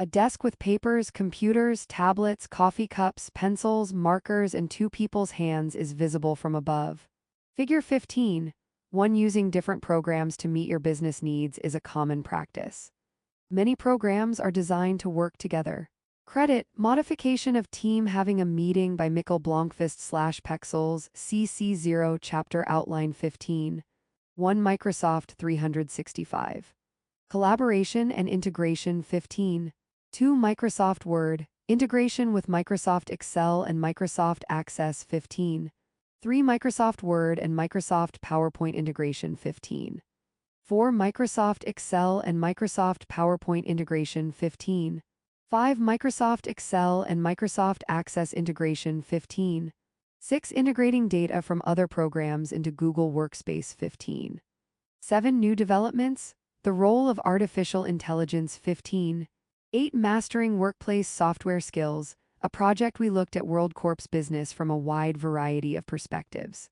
A desk with papers, computers, tablets, coffee cups, pencils, markers, and two people's hands is visible from above. Figure 15. One using different programs to meet your business needs is a common practice. Many programs are designed to work together. Credit, Modification of Team Having a Meeting by Mikkel Blomqvist/Pexels, CC0 Chapter Outline 15. 1 Microsoft 365. Collaboration and Integration 15. 2 Microsoft Word, Integration with Microsoft Excel and Microsoft Access 15. 3 Microsoft Word and Microsoft PowerPoint Integration 15. 4 Microsoft Excel and Microsoft PowerPoint Integration 15. 5 Microsoft Excel and Microsoft Access Integration 15. 6 Integrating data from other programs into Google Workspace 15. 7 New developments, the role of artificial intelligence 15. 8 Mastering workplace software skills, a project we looked at WorldCorp's business from a wide variety of perspectives.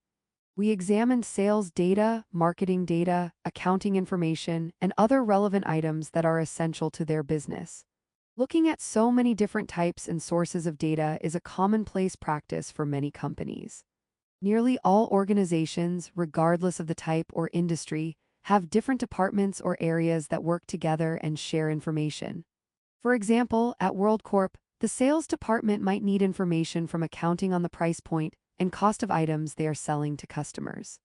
We examined sales data, marketing data, accounting information, and other relevant items that are essential to their business. Looking at so many different types and sources of data is a commonplace practice for many companies. Nearly all organizations, regardless of the type or industry, have different departments or areas that work together and share information. For example, at WorldCorp, the sales department might need information from accounting on the price point and cost of items they are selling to customers.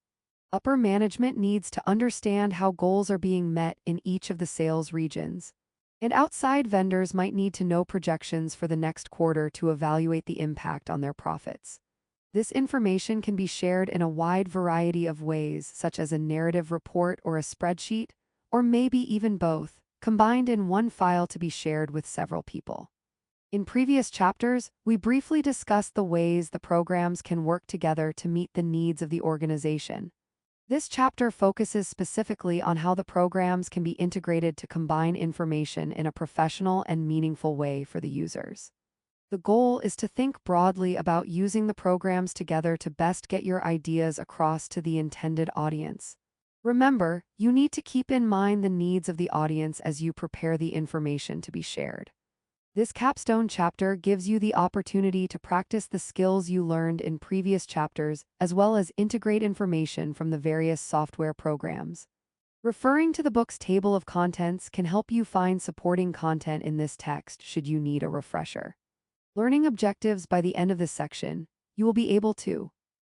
Upper management needs to understand how goals are being met in each of the sales regions. And outside vendors might need to know projections for the next quarter to evaluate the impact on their profits. This information can be shared in a wide variety of ways, such as a narrative report or a spreadsheet, or maybe even both, combined in one file to be shared with several people. In previous chapters, we briefly discussed the ways the programs can work together to meet the needs of the organization. This chapter focuses specifically on how the programs can be integrated to combine information in a professional and meaningful way for the users. The goal is to think broadly about using the programs together to best get your ideas across to the intended audience. Remember, you need to keep in mind the needs of the audience as you prepare the information to be shared. This capstone chapter gives you the opportunity to practice the skills you learned in previous chapters, as well as integrate information from the various software programs. Referring to the book's table of contents can help you find supporting content in this text should you need a refresher. Learning objectives. By the end of this section, you will be able to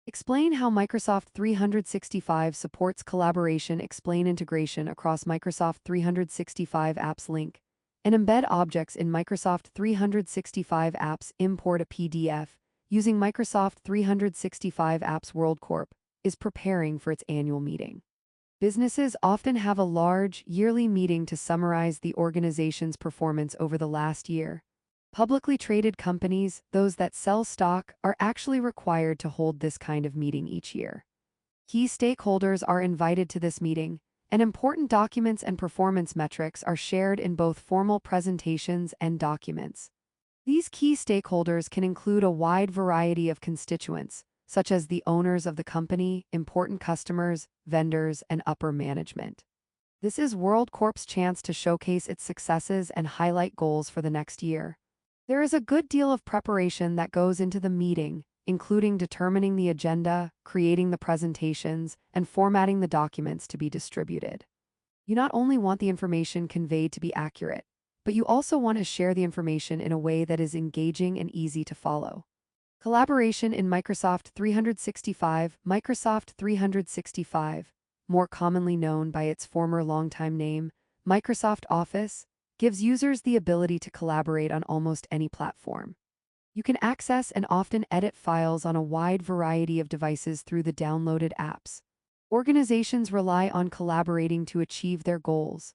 explain how Microsoft 365 supports collaboration, explain integration across Microsoft 365 apps, link and embed objects in Microsoft 365 apps, import a PDF. Using Microsoft 365 apps, WorldCorp is preparing for its annual meeting. Businesses often have a large, yearly meeting to summarize the organization's performance over the last year. Publicly traded companies, those that sell stock, are actually required to hold this kind of meeting each year. Key stakeholders are invited to this meeting, and important documents and performance metrics are shared in both formal presentations and documents. These key stakeholders can include a wide variety of constituents, such as the owners of the company, important customers, vendors, and upper management. This is WorldCorp's chance to showcase its successes and highlight goals for the next year. There is a good deal of preparation that goes into the meeting, including determining the agenda, creating the presentations, and formatting the documents to be distributed. You not only want the information conveyed to be accurate, but you also want to share the information in a way that is engaging and easy to follow. Collaboration in Microsoft 365. Microsoft 365, more commonly known by its former longtime name, Microsoft Office, gives users the ability to collaborate on almost any platform. You can access and often edit files on a wide variety of devices through the downloaded apps. Organizations rely on collaborating to achieve their goals.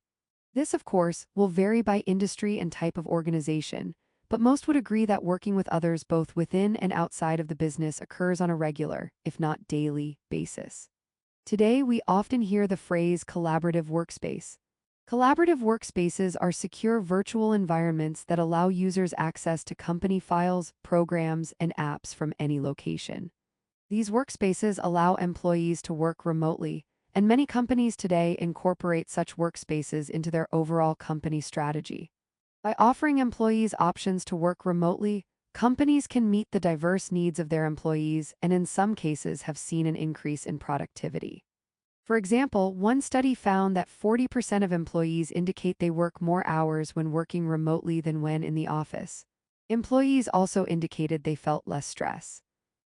This, of course, will vary by industry and type of organization, but most would agree that working with others both within and outside of the business occurs on a regular, if not daily, basis. Today, we often hear the phrase collaborative workspace. Collaborative workspaces are secure virtual environments that allow users access to company files, programs, and apps from any location. These workspaces allow employees to work remotely, and many companies today incorporate such workspaces into their overall company strategy. By offering employees options to work remotely, companies can meet the diverse needs of their employees and in some cases have seen an increase in productivity. For example, one study found that 40% of employees indicate they work more hours when working remotely than when in the office. Employees also indicated they felt less stress.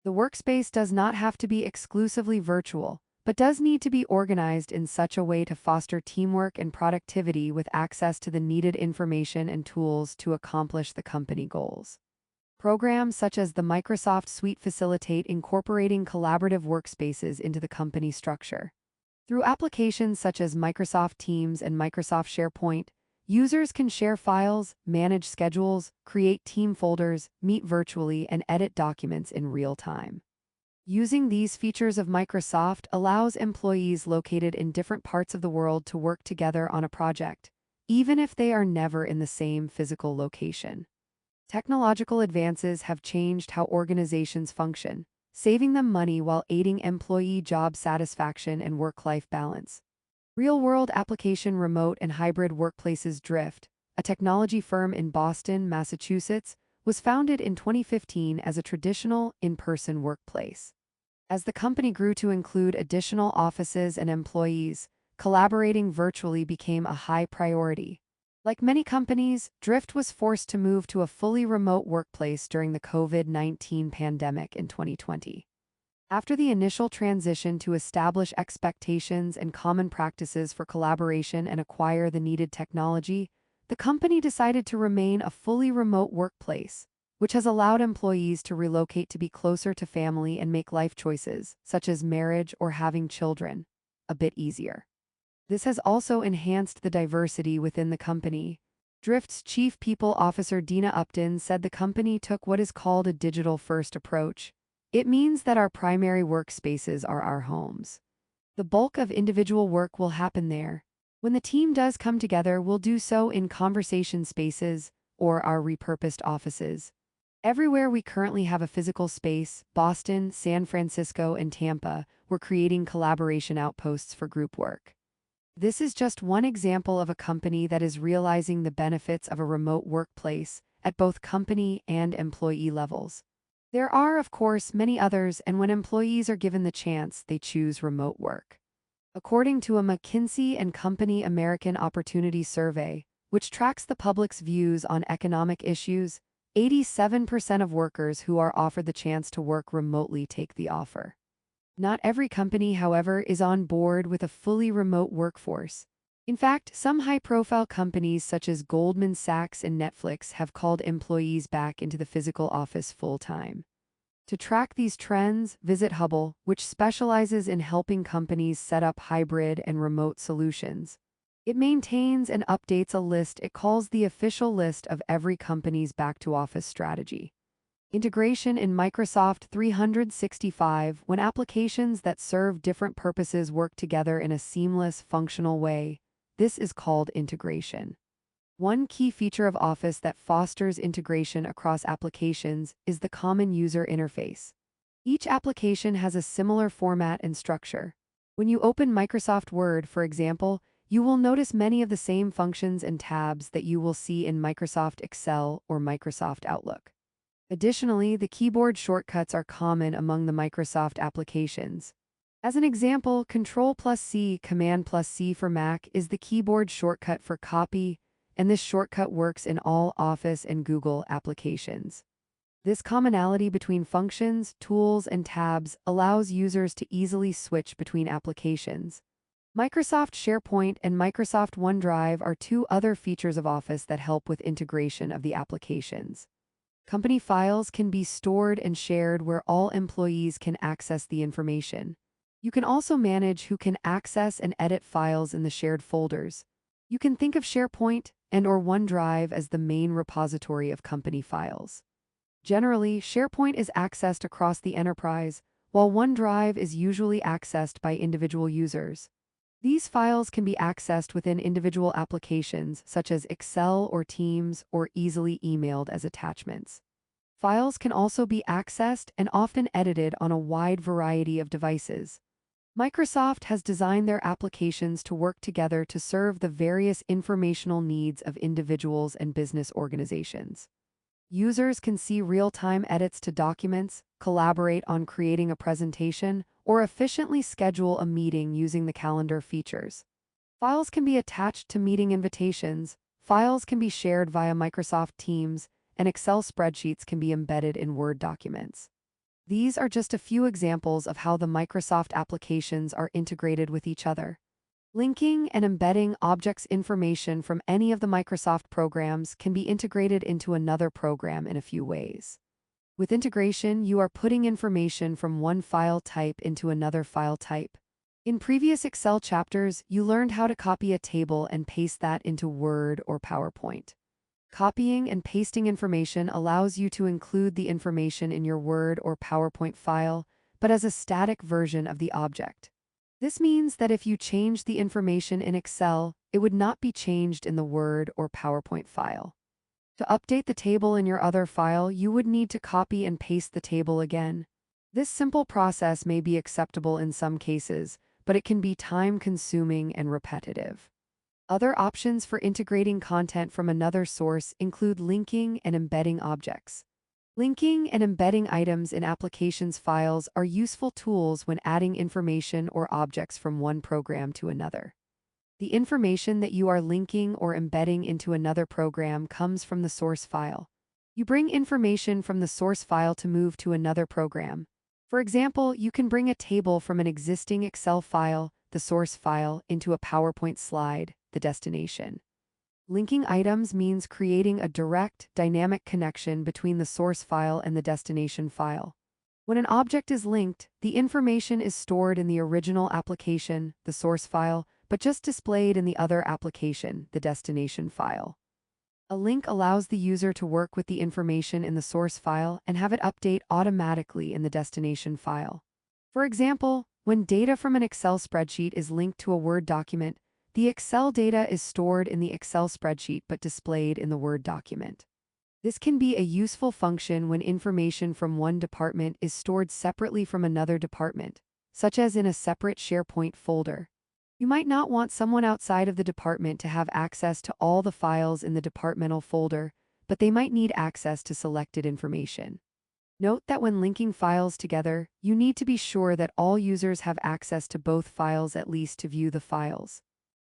The workspace does not have to be exclusively virtual, but does need to be organized in such a way to foster teamwork and productivity with access to the needed information and tools to accomplish the company goals. Programs such as the Microsoft Suite facilitate incorporating collaborative workspaces into the company structure. Through applications such as Microsoft Teams and Microsoft SharePoint, users can share files, manage schedules, create team folders, meet virtually, and edit documents in real time. Using these features of Microsoft allows employees located in different parts of the world to work together on a project, even if they are never in the same physical location. Technological advances have changed how organizations function, saving them money while aiding employee job satisfaction and work-life balance. Real-world application remote and hybrid workplaces Drift, a technology firm in Boston, Massachusetts, was founded in 2015 as a traditional, in-person workplace. As the company grew to include additional offices and employees, collaborating virtually became a high priority. Like many companies, Drift was forced to move to a fully remote workplace during the COVID-19 pandemic in 2020. After the initial transition to establish expectations and common practices for collaboration and acquire the needed technology, the company decided to remain a fully remote workplace, which has allowed employees to relocate to be closer to family and make life choices, such as marriage or having children, a bit easier. This has also enhanced the diversity within the company. Drift's chief people officer Dina Upton said the company took what is called a digital-first approach. It means that our primary workspaces are our homes. The bulk of individual work will happen there. When the team does come together, we'll do so in conversation spaces or our repurposed offices. Everywhere we currently have a physical space, Boston, San Francisco, and Tampa, we're creating collaboration outposts for group work. This is just one example of a company that is realizing the benefits of a remote workplace at both company and employee levels. There are, of course, many others, and when employees are given the chance, they choose remote work. According to a McKinsey & Company American Opportunity Survey, which tracks the public's views on economic issues, 87% of workers who are offered the chance to work remotely take the offer. Not every company, however, is on board with a fully remote workforce. In fact, some high-profile companies such as Goldman Sachs and Netflix have called employees back into the physical office full-time. To track these trends, visit Hubble, which specializes in helping companies set up hybrid and remote solutions. It maintains and updates a list it calls the official list of every company's back-to-office strategy. Integration in Microsoft 365, when applications that serve different purposes work together in a seamless, functional way. This is called integration. One key feature of Office that fosters integration across applications is the common user interface. Each application has a similar format and structure. When you open Microsoft Word, for example, you will notice many of the same functions and tabs that you will see in Microsoft Excel or Microsoft Outlook. Additionally, the keyboard shortcuts are common among the Microsoft applications. As an example, Ctrl+C, Command+C for Mac is the keyboard shortcut for copy, and this shortcut works in all Office and Google applications. This commonality between functions, tools, and tabs allows users to easily switch between applications. Microsoft SharePoint and Microsoft OneDrive are two other features of Office that help with integration of the applications. Company files can be stored and shared where all employees can access the information. You can also manage who can access and edit files in the shared folders. You can think of SharePoint and/or OneDrive as the main repository of company files. Generally, SharePoint is accessed across the enterprise, while OneDrive is usually accessed by individual users. These files can be accessed within individual applications such as Excel or Teams or easily emailed as attachments. Files can also be accessed and often edited on a wide variety of devices. Microsoft has designed their applications to work together to serve the various informational needs of individuals and business organizations. Users can see real-time edits to documents, collaborate on creating a presentation, or efficiently schedule a meeting using the calendar features. Files can be attached to meeting invitations, files can be shared via Microsoft Teams, and Excel spreadsheets can be embedded in Word documents. These are just a few examples of how the Microsoft applications are integrated with each other. Linking and embedding objects information from any of the Microsoft programs can be integrated into another program in a few ways. With integration, you are putting information from one file type into another file type. In previous Excel chapters, you learned how to copy a table and paste that into Word or PowerPoint. Copying and pasting information allows you to include the information in your Word or PowerPoint file, but as a static version of the object. This means that if you change the information in Excel, it would not be changed in the Word or PowerPoint file. To update the table in your other file, you would need to copy and paste the table again. This simple process may be acceptable in some cases, but it can be time-consuming and repetitive. Other options for integrating content from another source include linking and embedding objects. Linking and embedding items in applications files are useful tools when adding information or objects from one program to another. The information that you are linking or embedding into another program comes from the source file. You bring information from the source file to move to another program. For example, you can bring a table from an existing Excel file, the source file, into a PowerPoint slide, the destination. Linking items means creating a direct, dynamic connection between the source file and the destination file. When an object is linked, the information is stored in the original application, the source file, but just displayed in the other application, the destination file. A link allows the user to work with the information in the source file and have it update automatically in the destination file. For example, when data from an Excel spreadsheet is linked to a Word document, the Excel data is stored in the Excel spreadsheet but displayed in the Word document. This can be a useful function when information from one department is stored separately from another department, such as in a separate SharePoint folder. You might not want someone outside of the department to have access to all the files in the departmental folder, but they might need access to selected information. Note that when linking files together, you need to be sure that all users have access to both files at least to view the files.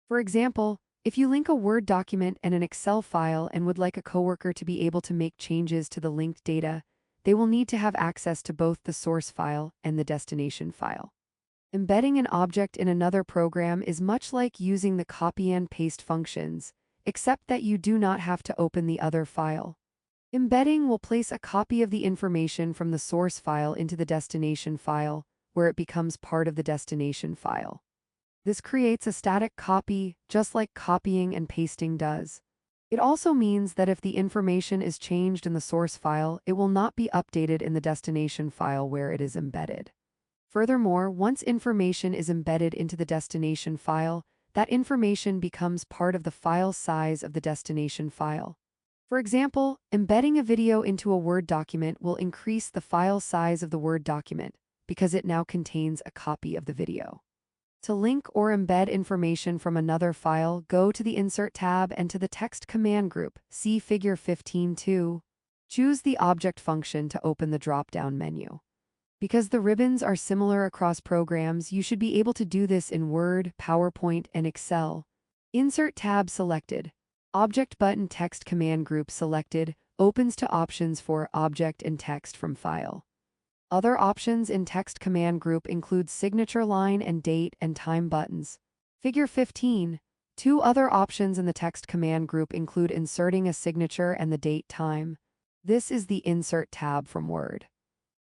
For example, if you link a Word document and an Excel file and would like a coworker to be able to make changes to the linked data, they will need to have access to both the source file and the destination file. Embedding an object in another program is much like using the copy and paste functions, except that you do not have to open the other file. Embedding will place a copy of the information from the source file into the destination file, where it becomes part of the destination file. This creates a static copy, just like copying and pasting does. It also means that if the information is changed in the source file, it will not be updated in the destination file where it is embedded. Furthermore, once information is embedded into the destination file, that information becomes part of the file size of the destination file. For example, embedding a video into a Word document will increase the file size of the Word document because it now contains a copy of the video. To link or embed information from another file, go to the Insert tab and to the Text command group, see Figure 15.2. Choose the Object function to open the drop-down menu. Because the ribbons are similar across programs, you should be able to do this in Word, PowerPoint, and Excel. Insert tab selected. Object button Text command group selected opens to options for Object and Text from File. Other options in Text command group include Signature line and Date and Time buttons. Figure 15. Two other options in the Text command group include inserting a signature and the date time. This is the Insert tab from Word.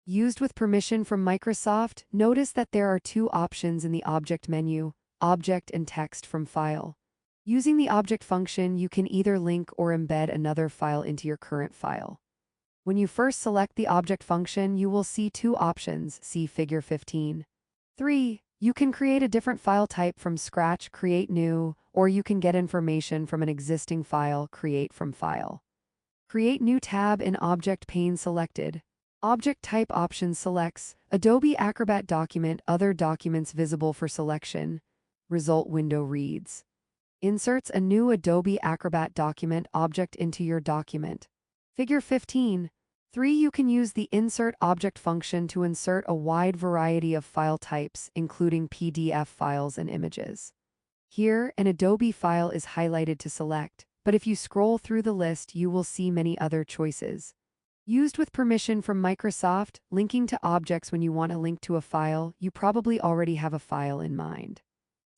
Used with permission from Microsoft, notice that there are two options in the Object menu, Object and Text from File. Using the Object function, you can either link or embed another file into your current file. When you first select the Object function, you will see two options, see Figure 15. 3. You can create a different file type from scratch, Create New, or you can get information from an existing file, Create from File. Create New tab in Object pane selected. Object Type Option selects Adobe Acrobat Document, other documents visible for selection. Result window reads. Inserts a new Adobe Acrobat document object into your document. Figure 15. 3. You can use the Insert Object function to insert a wide variety of file types, including PDF files and images. Here, an Adobe file is highlighted to select, but if you scroll through the list, you will see many other choices. Used with permission from Microsoft, linking to objects when you want to link to a file, you probably already have a file in mind.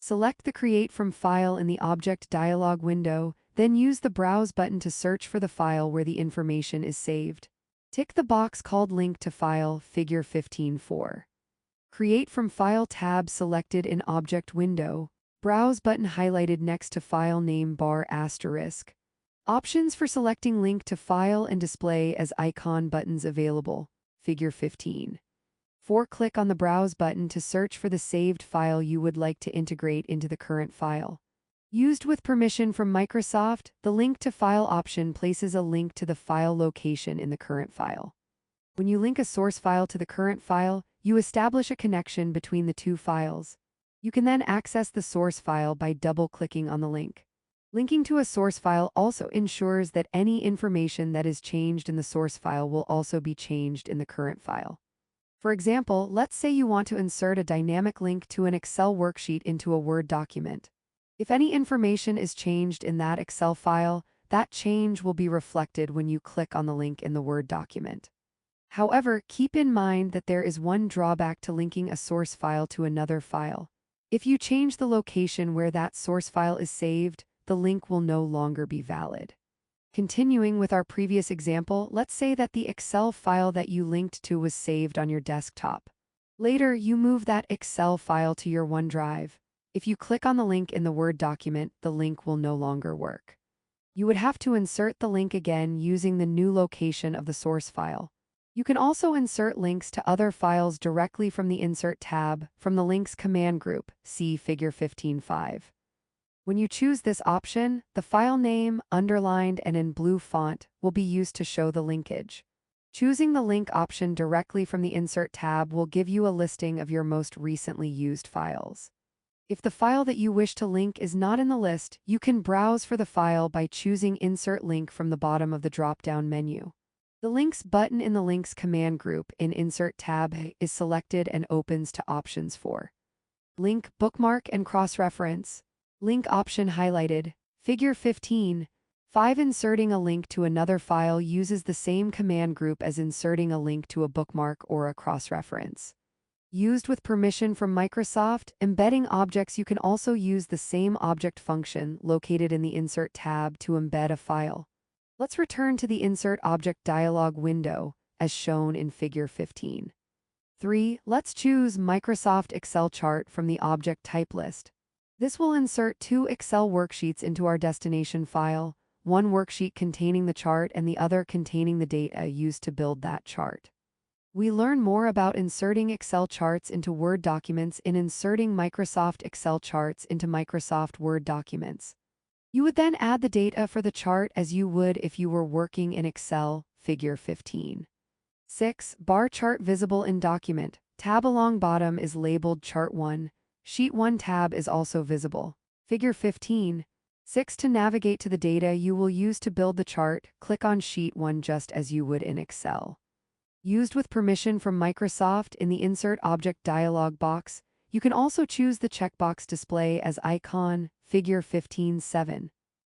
Select the Create from File in the Object dialog window, then use the Browse button to search for the file where the information is saved. Tick the box called Link to File, Figure 15.4. Create from File tab selected in Object window, Browse button highlighted next to file name bar asterisk. Options for selecting Link to File and Display as Icon buttons available. Figure 15. 4. Click on the Browse button to search for the saved file you would like to integrate into the current file. Used with permission from Microsoft, the Link to File option places a link to the file location in the current file. When you link a source file to the current file, you establish a connection between the two files. You can then access the source file by double-clicking on the link. Linking to a source file also ensures that any information that is changed in the source file will also be changed in the current file. For example, let's say you want to insert a dynamic link to an Excel worksheet into a Word document. If any information is changed in that Excel file, that change will be reflected when you click on the link in the Word document. However, keep in mind that there is one drawback to linking a source file to another file. If you change the location where that source file is saved, the link will no longer be valid. Continuing with our previous example, let's say that the Excel file that you linked to was saved on your desktop. Later, you move that Excel file to your OneDrive. If you click on the link in the Word document, the link will no longer work. You would have to insert the link again using the new location of the source file. You can also insert links to other files directly from the Insert tab from the Links command group, see Figure 15.5. When you choose this option, the file name, underlined and in blue font, will be used to show the linkage. Choosing the link option directly from the Insert tab will give you a listing of your most recently used files. If the file that you wish to link is not in the list, you can browse for the file by choosing Insert Link from the bottom of the drop-down menu. The Links button in the Links command group in Insert tab is selected and opens to options for Link, Bookmark, and Cross-Reference. Link option highlighted. Figure 15. 5. Inserting a link to another file uses the same command group as inserting a link to a bookmark or a cross-reference. Used with permission from Microsoft, embedding objects. You can also use the same object function located in the Insert tab to embed a file. Let's return to the Insert Object dialog window, as shown in Figure 15. 3. Let's choose Microsoft Excel chart from the Object Type list. This will insert two Excel worksheets into our destination file, one worksheet containing the chart and the other containing the data used to build that chart. We learn more about inserting Excel charts into Word documents in Inserting Microsoft Excel charts into Microsoft Word documents. You would then add the data for the chart as you would if you were working in Excel, Figure 15. 6. Bar chart visible in document. Tab along bottom is labeled Chart 1. Sheet 1 tab is also visible. Figure 15. 6. To navigate to the data you will use to build the chart, click on Sheet 1 just as you would in Excel. Used with permission from Microsoft in the Insert Object dialog box, you can also choose the checkbox Display as Icon, Figure 15.7.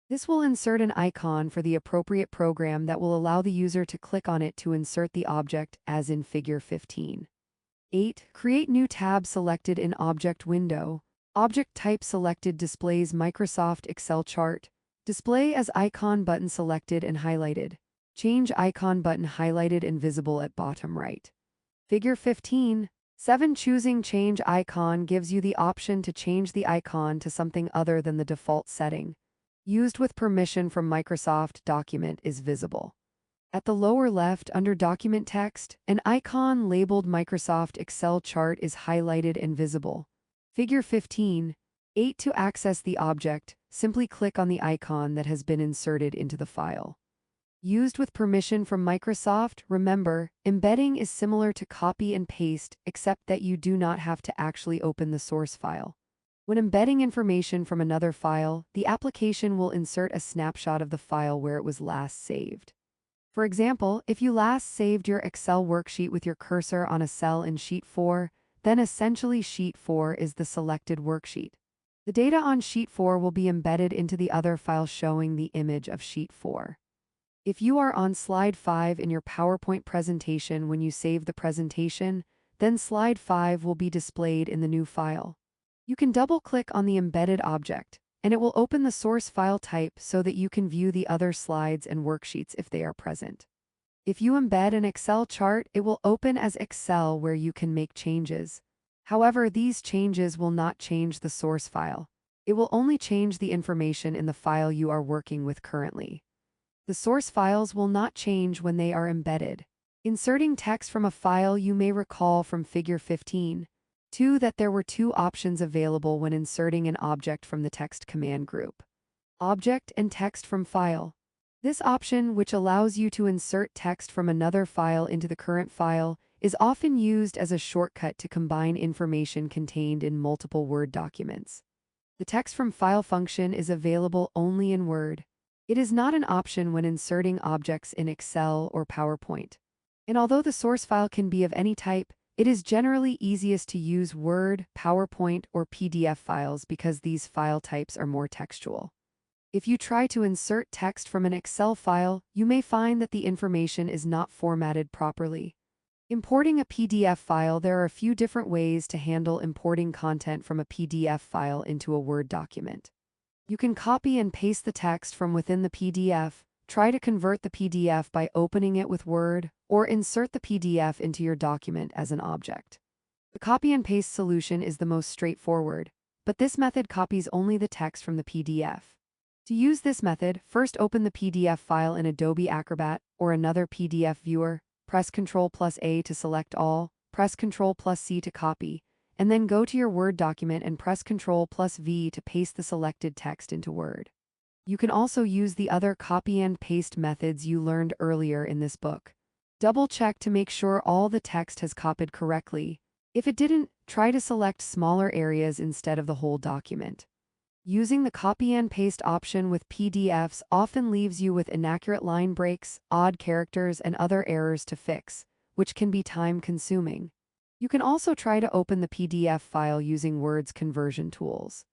This will insert an icon for the appropriate program that will allow the user to click on it to insert the object, as in Figure 15. 8. Create new tab selected in Object window. Object type selected displays Microsoft Excel chart. Display as Icon button selected and highlighted. Change Icon button highlighted and visible at bottom right. Figure 15. 7. Choosing Change Icon gives you the option to change the icon to something other than the default setting. Used with permission from Microsoft, document is visible. At the lower left, under Document Text, an icon labeled Microsoft Excel chart is highlighted and visible. Figure 15. 8. To access the object, simply click on the icon that has been inserted into the file. Used with permission from Microsoft, remember, embedding is similar to copy and paste, except that you do not have to actually open the source file. When embedding information from another file, the application will insert a snapshot of the file where it was last saved. For example, if you last saved your Excel worksheet with your cursor on a cell in Sheet 4, then essentially Sheet 4 is the selected worksheet. The data on Sheet 4 will be embedded into the other file showing the image of Sheet 4. If you are on Slide 5 in your PowerPoint presentation when you save the presentation, then Slide 5 will be displayed in the new file. You can double-click on the embedded object, and it will open the source file type so that you can view the other slides and worksheets if they are present. If you embed an Excel chart, it will open as Excel where you can make changes. However, these changes will not change the source file. It will only change the information in the file you are working with currently. The source files will not change when they are embedded. Inserting text from a file, you may recall from Figure 15. 2. That there were two options available when inserting an object from the text command group. Object and text from file. This option, which allows you to insert text from another file into the current file, is often used as a shortcut to combine information contained in multiple Word documents. The text from file function is available only in Word. It is not an option when inserting objects in Excel or PowerPoint. And although the source file can be of any type, it is generally easiest to use Word, PowerPoint, or PDF files because these file types are more textual. If you try to insert text from an Excel file, you may find that the information is not formatted properly. Importing a PDF file. There are a few different ways to handle importing content from a PDF file into a Word document. You can copy and paste the text from within the PDF, try to convert the PDF by opening it with Word, or insert the PDF into your document as an object. The copy and paste solution is the most straightforward, but this method copies only the text from the PDF. To use this method, first open the PDF file in Adobe Acrobat or another PDF viewer, press Ctrl+A to select all, press Ctrl+C to copy, and then go to your Word document and press Ctrl+V to paste the selected text into Word. You can also use the other copy and paste methods you learned earlier in this book. Double-check to make sure all the text has copied correctly. If it didn't, try to select smaller areas instead of the whole document. Using the copy and paste option with PDFs often leaves you with inaccurate line breaks, odd characters, and other errors to fix, which can be time-consuming. You can also try to open the PDF file using Word's conversion tools.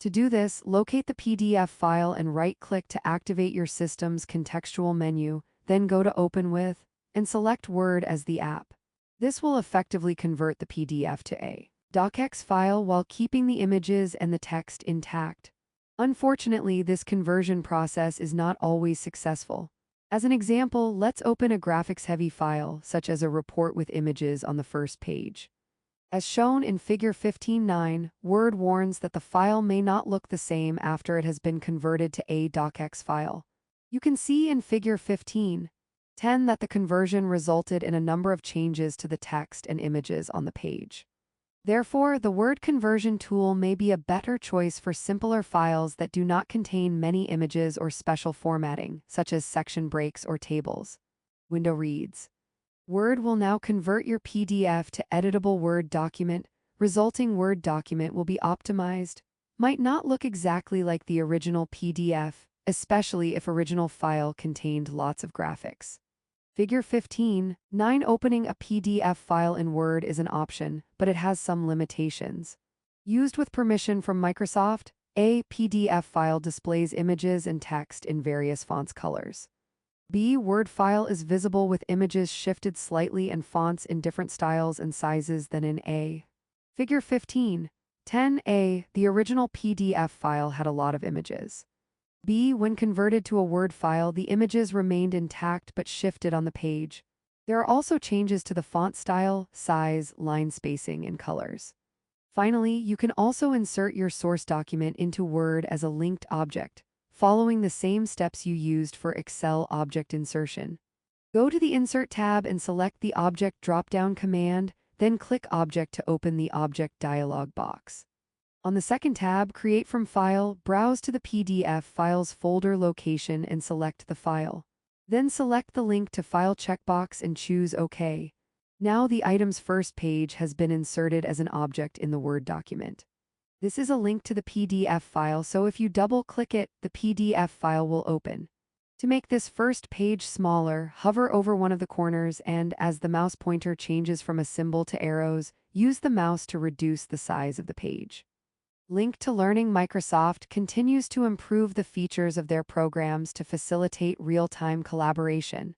To do this, locate the PDF file and right-click to activate your system's contextual menu, then go to Open With, and select Word as the app. This will effectively convert the PDF to a docx file while keeping the images and the text intact. Unfortunately, this conversion process is not always successful. As an example, let's open a graphics-heavy file, such as a report with images on the first page. As shown in Figure 15.9, Word warns that the file may not look the same after it has been converted to a docx file. You can see in Figure 15.10 that the conversion resulted in a number of changes to the text and images on the page. Therefore, the Word conversion tool may be a better choice for simpler files that do not contain many images or special formatting, such as section breaks or tables. Window reads. Word will now convert your PDF to editable Word document. Resulting Word document will be optimized. Might not look exactly like the original PDF, especially if original file contained lots of graphics. Figure 15.9 Opening a PDF file in Word is an option, but it has some limitations. Used with permission from Microsoft, a PDF file displays images and text in various fonts colors. B. Word file is visible with images shifted slightly and fonts in different styles and sizes than in A. Figure 15.10a The original PDF file had a lot of images. B. When converted to a Word file, the images remained intact but shifted on the page. There are also changes to the font style, size, line spacing, and colors. Finally, you can also insert your source document into Word as a linked object, following the same steps you used for Excel object insertion. Go to the Insert tab and select the Object drop-down command, then click Object to open the Object dialog box. On the second tab, Create from File, browse to the PDF file's folder location and select the file. Then select the Link to File checkbox and choose OK. Now the item's first page has been inserted as an object in the Word document. This is a link to the PDF file, so if you double-click it, the PDF file will open. To make this first page smaller, hover over one of the corners and, as the mouse pointer changes from a symbol to arrows, use the mouse to reduce the size of the page. Link to Learning. Microsoft continues to improve the features of their programs to facilitate real-time collaboration.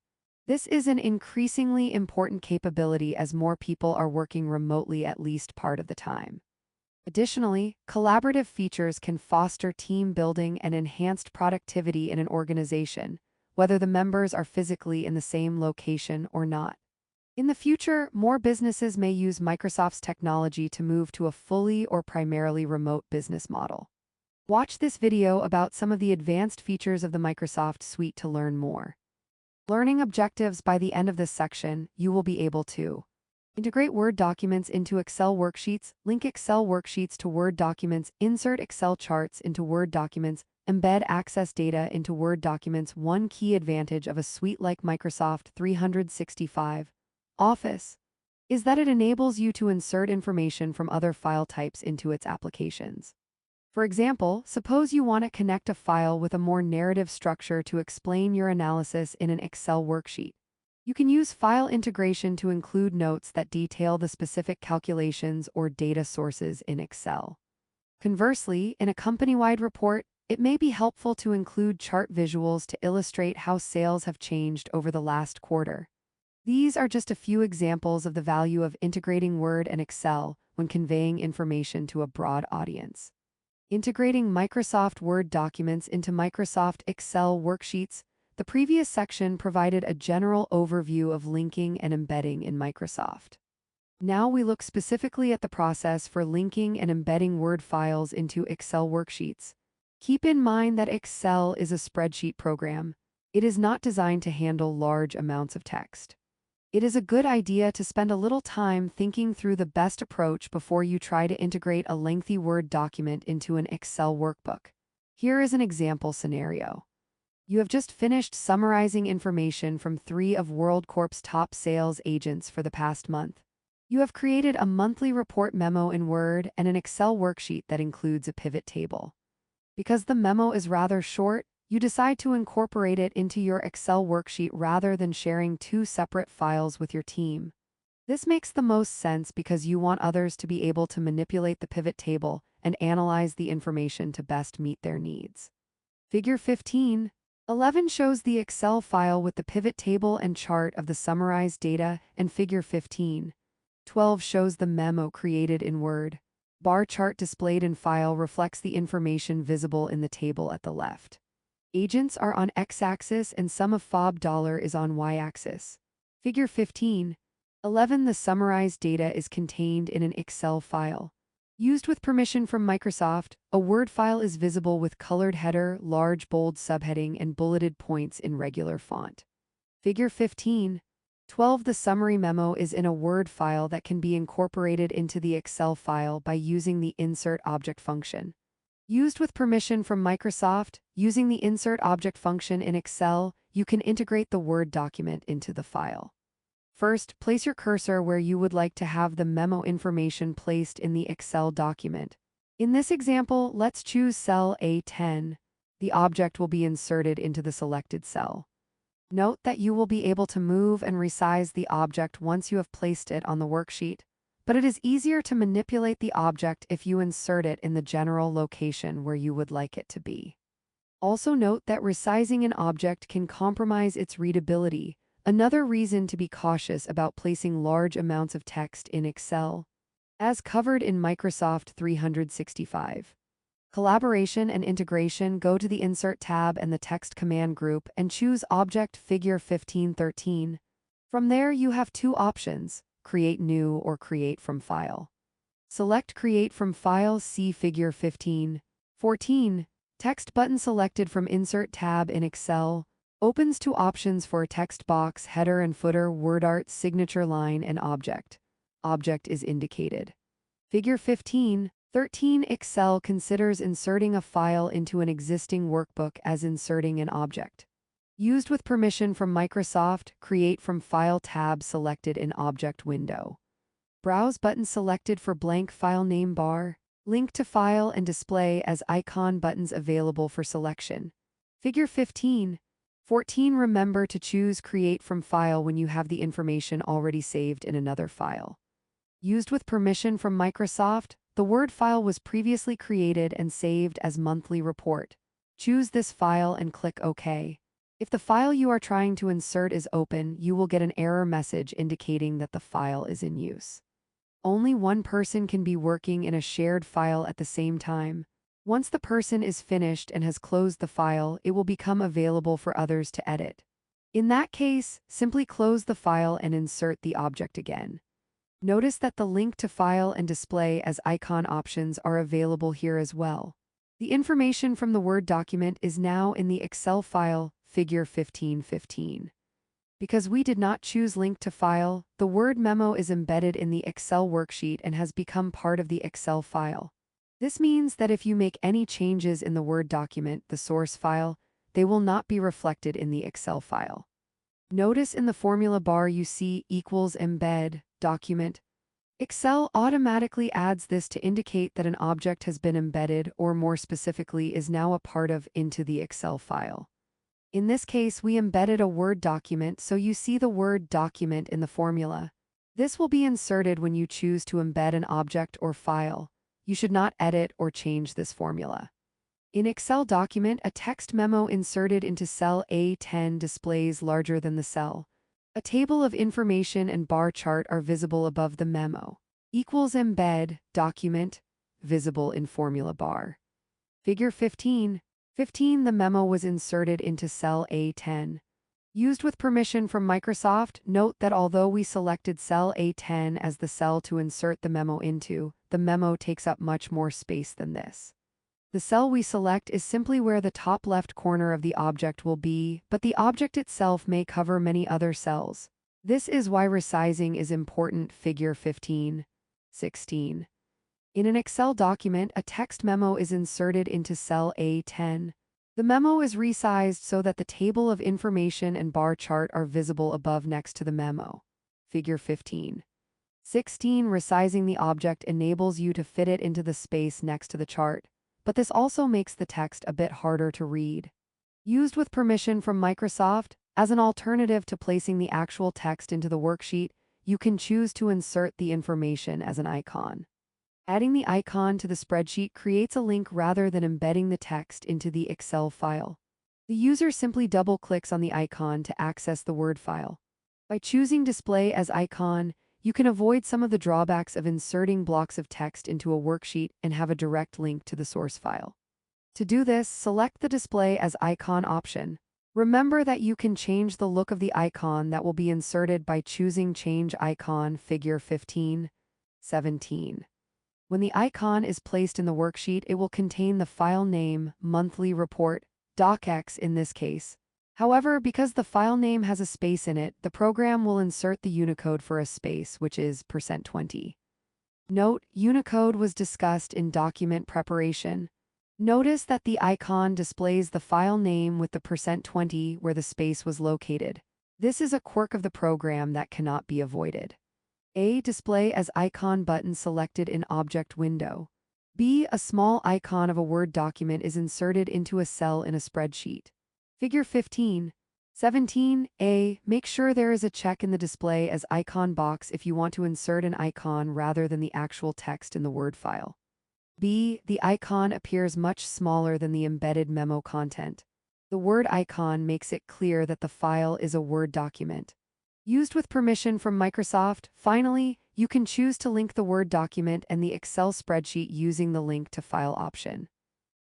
This is an increasingly important capability as more people are working remotely at least part of the time. Additionally, collaborative features can foster team building and enhanced productivity in an organization, whether the members are physically in the same location or not. In the future, more businesses may use Microsoft's technology to move to a fully or primarily remote business model. Watch this video about some of the advanced features of the Microsoft Suite to learn more. Learning objectives. By the end of this section, you will be able to integrate Word documents into Excel worksheets, link Excel worksheets to Word documents, insert Excel charts into Word documents, embed Access data into Word documents. One key advantage of a suite like Microsoft 365 Office is that it enables you to insert information from other file types into its applications. For example, suppose you want to connect a file with a more narrative structure to explain your analysis in an Excel worksheet. You can use file integration to include notes that detail the specific calculations or data sources in Excel. Conversely, in a company-wide report, it may be helpful to include chart visuals to illustrate how sales have changed over the last quarter. These are just a few examples of the value of integrating Word and Excel when conveying information to a broad audience. Integrating Microsoft Word documents into Microsoft Excel worksheets. The previous section provided a general overview of linking and embedding in Microsoft. Now we look specifically at the process for linking and embedding Word files into Excel worksheets. Keep in mind that Excel is a spreadsheet program. It is not designed to handle large amounts of text. It is a good idea to spend a little time thinking through the best approach before you try to integrate a lengthy Word document into an Excel workbook. Here is an example scenario. You have just finished summarizing information from 3 of WorldCorp's top sales agents for the past month. You have created a monthly report memo in Word and an Excel worksheet that includes a pivot table. Because the memo is rather short, you decide to incorporate it into your Excel worksheet rather than sharing 2 separate files with your team. This makes the most sense because you want others to be able to manipulate the pivot table and analyze the information to best meet their needs. Figure 15:11 shows the Excel file with the pivot table and chart of the summarized data, and Figure 15:12 shows the memo created in Word. Bar chart displayed in file reflects the information visible in the table at the left. Agents are on x-axis and sum of FOB dollar is on y-axis. Figure 15:11. The summarized data is contained in an Excel file. Used with permission from Microsoft, a Word file is visible with colored header, large bold subheading, and bulleted points in regular font. Figure 15:12. The summary memo is in a Word file that can be incorporated into the Excel file by using the Insert Object function. Used with permission from Microsoft, using the Insert Object function in Excel, you can integrate the Word document into the file. First, place your cursor where you would like to have the memo information placed in the Excel document. In this example, let's choose cell A10. The object will be inserted into the selected cell. Note that you will be able to move and resize the object once you have placed it on the worksheet, but it is easier to manipulate the object if you insert it in the general location where you would like it to be. Also note that resizing an object can compromise its readability, another reason to be cautious about placing large amounts of text in Excel. As covered in Microsoft 365. Collaboration and integration. Go to the Insert tab and the Text command group and choose Object Figure 1513. From there you have 2 options, Create New or Create from File. Select Create from File, see Figure 1514. Text button selected from Insert tab in Excel opens 2 options for text box, header and footer, WordArt, signature line, and object. Object is indicated. Figure 1513. Excel considers inserting a file into an existing workbook as inserting an object. Used with permission from Microsoft, create from File tab selected in Object window. Browse button selected for blank file name bar. Link to file and display as icon buttons available for selection. Figure 15. 14. Remember to choose Create from File when you have the information already saved in another file. Used with permission from Microsoft, the Word file was previously created and saved as monthly report. Choose this file and click OK. If the file you are trying to insert is open, you will get an error message indicating that the file is in use. Only one person can be working in a shared file at the same time. Once the person is finished and has closed the file, it will become available for others to edit. In that case, simply close the file and insert the object again. Notice that the link to file and display as icon options are available here as well. The information from the Word document is now in the Excel file, Figure 1515. Because we did not choose Link to File, the Word memo is embedded in the Excel worksheet and has become part of the Excel file. This means that if you make any changes in the Word document, the source file, they will not be reflected in the Excel file. Notice in the formula bar you see equals embed document. Excel automatically adds this to indicate that an object has been embedded, or more specifically is now a part of, into the Excel file. In this case, we embedded a Word document, so you see the Word document in the formula. This will be inserted when you choose to embed an object or file. You should not edit or change this formula. In Excel document, a text memo inserted into cell A10 displays larger than the cell. A table of information and bar chart are visible above the memo. Equals embed document, visible in formula bar. Figure 15. 15. The memo was inserted into cell A10. Used with permission from Microsoft, note that although we selected cell A10 as the cell to insert the memo into, the memo takes up much more space than this. The cell we select is simply where the top left corner of the object will be, but the object itself may cover many other cells. This is why resizing is important. Figure 15. 16. In an Excel document, a text memo is inserted into cell A10. The memo is resized so that the table of information and bar chart are visible above next to the memo. Figure 15. 16. Resizing the object enables you to fit it into the space next to the chart, but this also makes the text a bit harder to read. Used with permission from Microsoft, as an alternative to placing the actual text into the worksheet, you can choose to insert the information as an icon. Adding the icon to the spreadsheet creates a link rather than embedding the text into the Excel file. The user simply double-clicks on the icon to access the Word file. By choosing Display as Icon, you can avoid some of the drawbacks of inserting blocks of text into a worksheet and have a direct link to the source file. To do this, select the Display as Icon option. Remember that you can change the look of the icon that will be inserted by choosing Change Icon. Figure 15. 17. When the icon is placed in the worksheet, it will contain the file name, monthly report, docx in this case. However, because the file name has a space in it, the program will insert the Unicode for a space, which is %20. Note, Unicode was discussed in document preparation. Notice that the icon displays the file name with the %20 where the space was located. This is a quirk of the program that cannot be avoided. A. Display as Icon button selected in Object window. B. A small icon of a Word document is inserted into a cell in a spreadsheet. Figure 15. 17. A. Make sure there is a check in the Display as Icon box if you want to insert an icon rather than the actual text in the Word file. B. The icon appears much smaller than the embedded memo content. The Word icon makes it clear that the file is a Word document. Used with permission from Microsoft, finally, you can choose to link the Word document and the Excel spreadsheet using the Link to File option.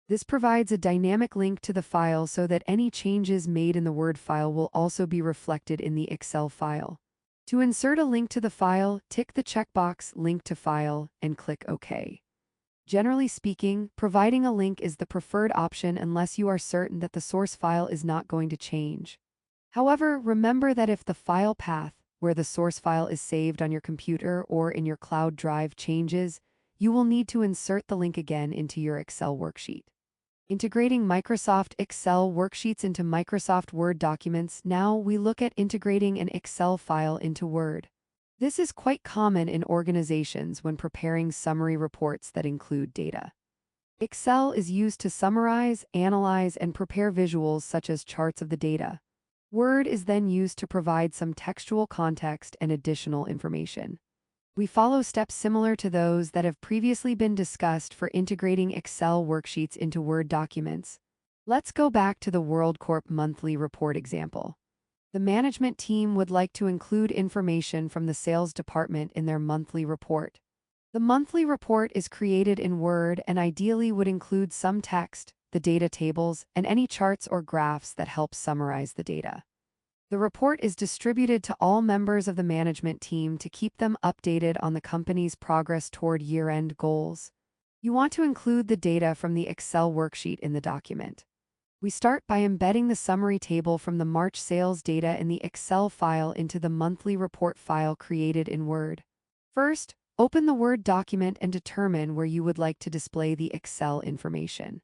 This provides a dynamic link to the file so that any changes made in the Word file will also be reflected in the Excel file. To insert a link to the file, tick the checkbox Link to File and click OK. Generally speaking, providing a link is the preferred option unless you are certain that the source file is not going to change. However, remember that if the file path, where the source file is saved on your computer or in your cloud drive changes, you will need to insert the link again into your Excel worksheet. Integrating Microsoft Excel worksheets into Microsoft Word documents. Now we look at integrating an Excel file into Word. This is quite common in organizations when preparing summary reports that include data. Excel is used to summarize, analyze, and prepare visuals such as charts of the data. Word is then used to provide some textual context and additional information. We follow steps similar to those that have previously been discussed for integrating Excel worksheets into Word documents. Let's go back to the WorldCorp monthly report example. The management team would like to include information from the sales department in their monthly report. The monthly report is created in Word and ideally would include some text, the data tables, and any charts or graphs that help summarize the data. The report is distributed to all members of the management team to keep them updated on the company's progress toward year-end goals. You want to include the data from the Excel worksheet in the document. We start by embedding the summary table from the March sales data in the Excel file into the monthly report file created in Word. First, open the Word document and determine where you would like to display the Excel information.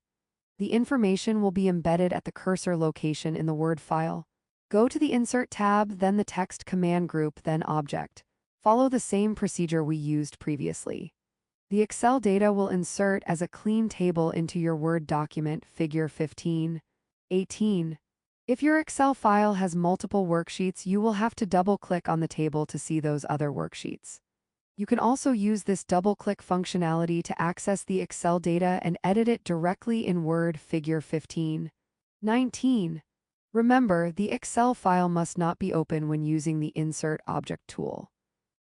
The information will be embedded at the cursor location in the Word file. Go to the Insert tab, then the Text command group, then Object. Follow the same procedure we used previously. The Excel data will insert as a clean table into your Word document, Figure 15, 18. If your Excel file has multiple worksheets, you will have to double-click on the table to see those other worksheets. You can also use this double-click functionality to access the Excel data and edit it directly in Word, Figure 15, 19. Remember, the Excel file must not be open when using the Insert Object tool.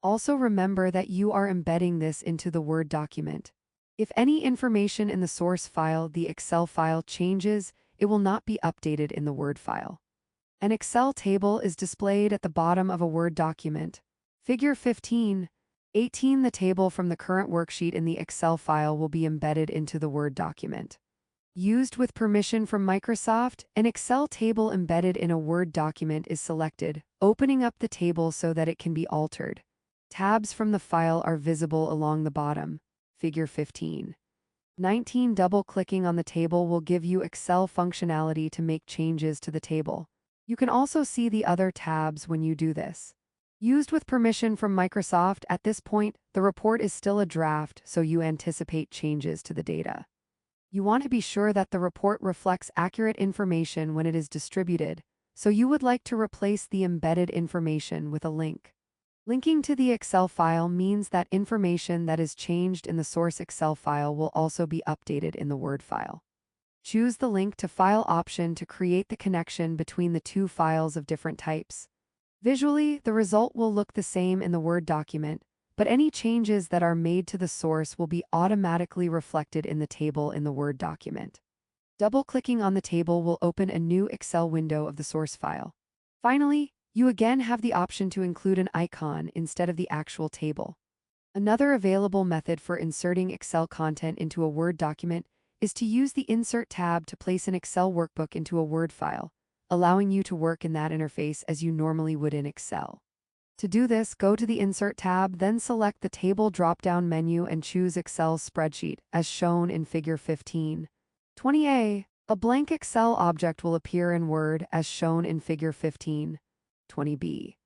Also remember that you are embedding this into the Word document. If any information in the source file, the Excel file, changes, it will not be updated in the Word file. An Excel table is displayed at the bottom of a Word document. Figure 15, 18. The table from the current worksheet in the Excel file will be embedded into the Word document. Used with permission from Microsoft, an Excel table embedded in a Word document is selected, opening up the table so that it can be altered. Tabs from the file are visible along the bottom. Figure 15, 19. Double-clicking on the table will give you Excel functionality to make changes to the table. You can also see the other tabs when you do this. Used with permission from Microsoft, at this point, the report is still a draft, so you anticipate changes to the data. You want to be sure that the report reflects accurate information when it is distributed, so you would like to replace the embedded information with a link. Linking to the Excel file means that information that is changed in the source Excel file will also be updated in the Word file. Choose the Link to File option to create the connection between the two files of different types. Visually, the result will look the same in the Word document, but any changes that are made to the source will be automatically reflected in the table in the Word document. Double-clicking on the table will open a new Excel window of the source file. Finally, you again have the option to include an icon instead of the actual table. Another available method for inserting Excel content into a Word document is to use the Insert tab to place an Excel workbook into a Word file, allowing you to work in that interface as you normally would in Excel. To do this, go to the Insert tab, then select the Table drop-down menu and choose Excel Spreadsheet, as shown in Figure 15, 20a. A blank Excel object will appear in Word, as shown in Figure 15, 20b.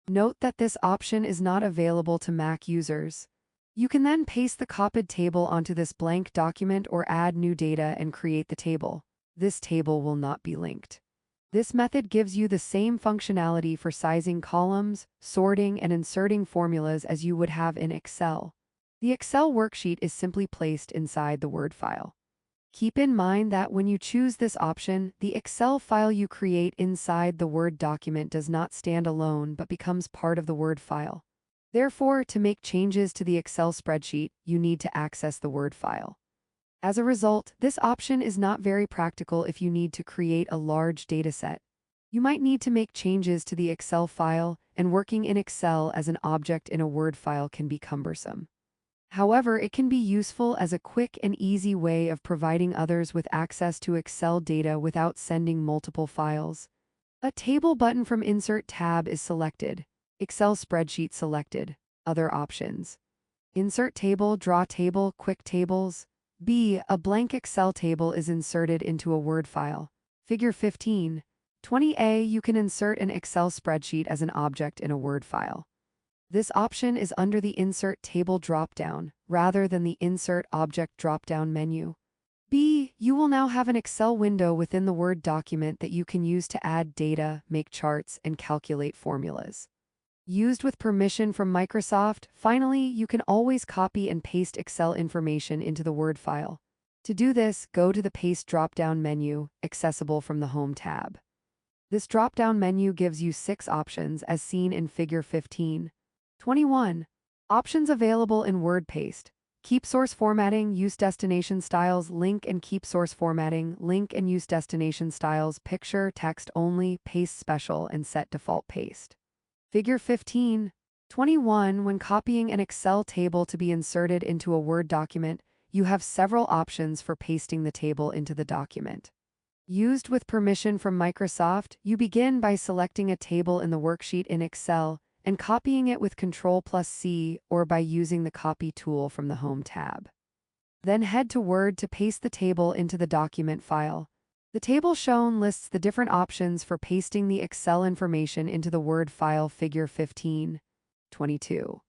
Note that this option is not available to Mac users. You can then paste the copied table onto this blank document or add new data and create the table. This table will not be linked. This method gives you the same functionality for sizing columns, sorting, and inserting formulas as you would have in Excel. The Excel worksheet is simply placed inside the Word file. Keep in mind that when you choose this option, the Excel file you create inside the Word document does not stand alone but becomes part of the Word file. Therefore, to make changes to the Excel spreadsheet, you need to access the Word file. As a result, this option is not very practical if you need to create a large dataset. You might need to make changes to the Excel file, and working in Excel as an object in a Word file can be cumbersome. However, it can be useful as a quick and easy way of providing others with access to Excel data without sending multiple files. A Table button from Insert tab is selected. Excel Spreadsheet selected. Other options. Insert Table, Draw Table, Quick Tables. B. A blank Excel table is inserted into a Word file. Figure 15. 20A. You can insert an Excel spreadsheet as an object in a Word file. This option is under the Insert Table dropdown, rather than the Insert Object dropdown menu. B. You will now have an Excel window within the Word document that you can use to add data, make charts, and calculate formulas. Used with permission from Microsoft, finally, you can always copy and paste Excel information into the Word file. To do this, go to the Paste drop-down menu, accessible from the Home tab. This drop-down menu gives you 6 options as seen in Figure 15. 21. Options available in Word Paste. Keep source formatting, use destination styles, link and keep source formatting, link and use destination styles, picture, text only, paste special, and set default paste. Figure 15. 21. When copying an Excel table to be inserted into a Word document, you have several options for pasting the table into the document. Used with permission from Microsoft, you begin by selecting a table in the worksheet in Excel and copying it with Ctrl+C or by using the Copy tool from the Home tab. Then head to Word to paste the table into the document file. The table shown lists the different options for pasting the Excel information into the Word file. Figure 15. 22.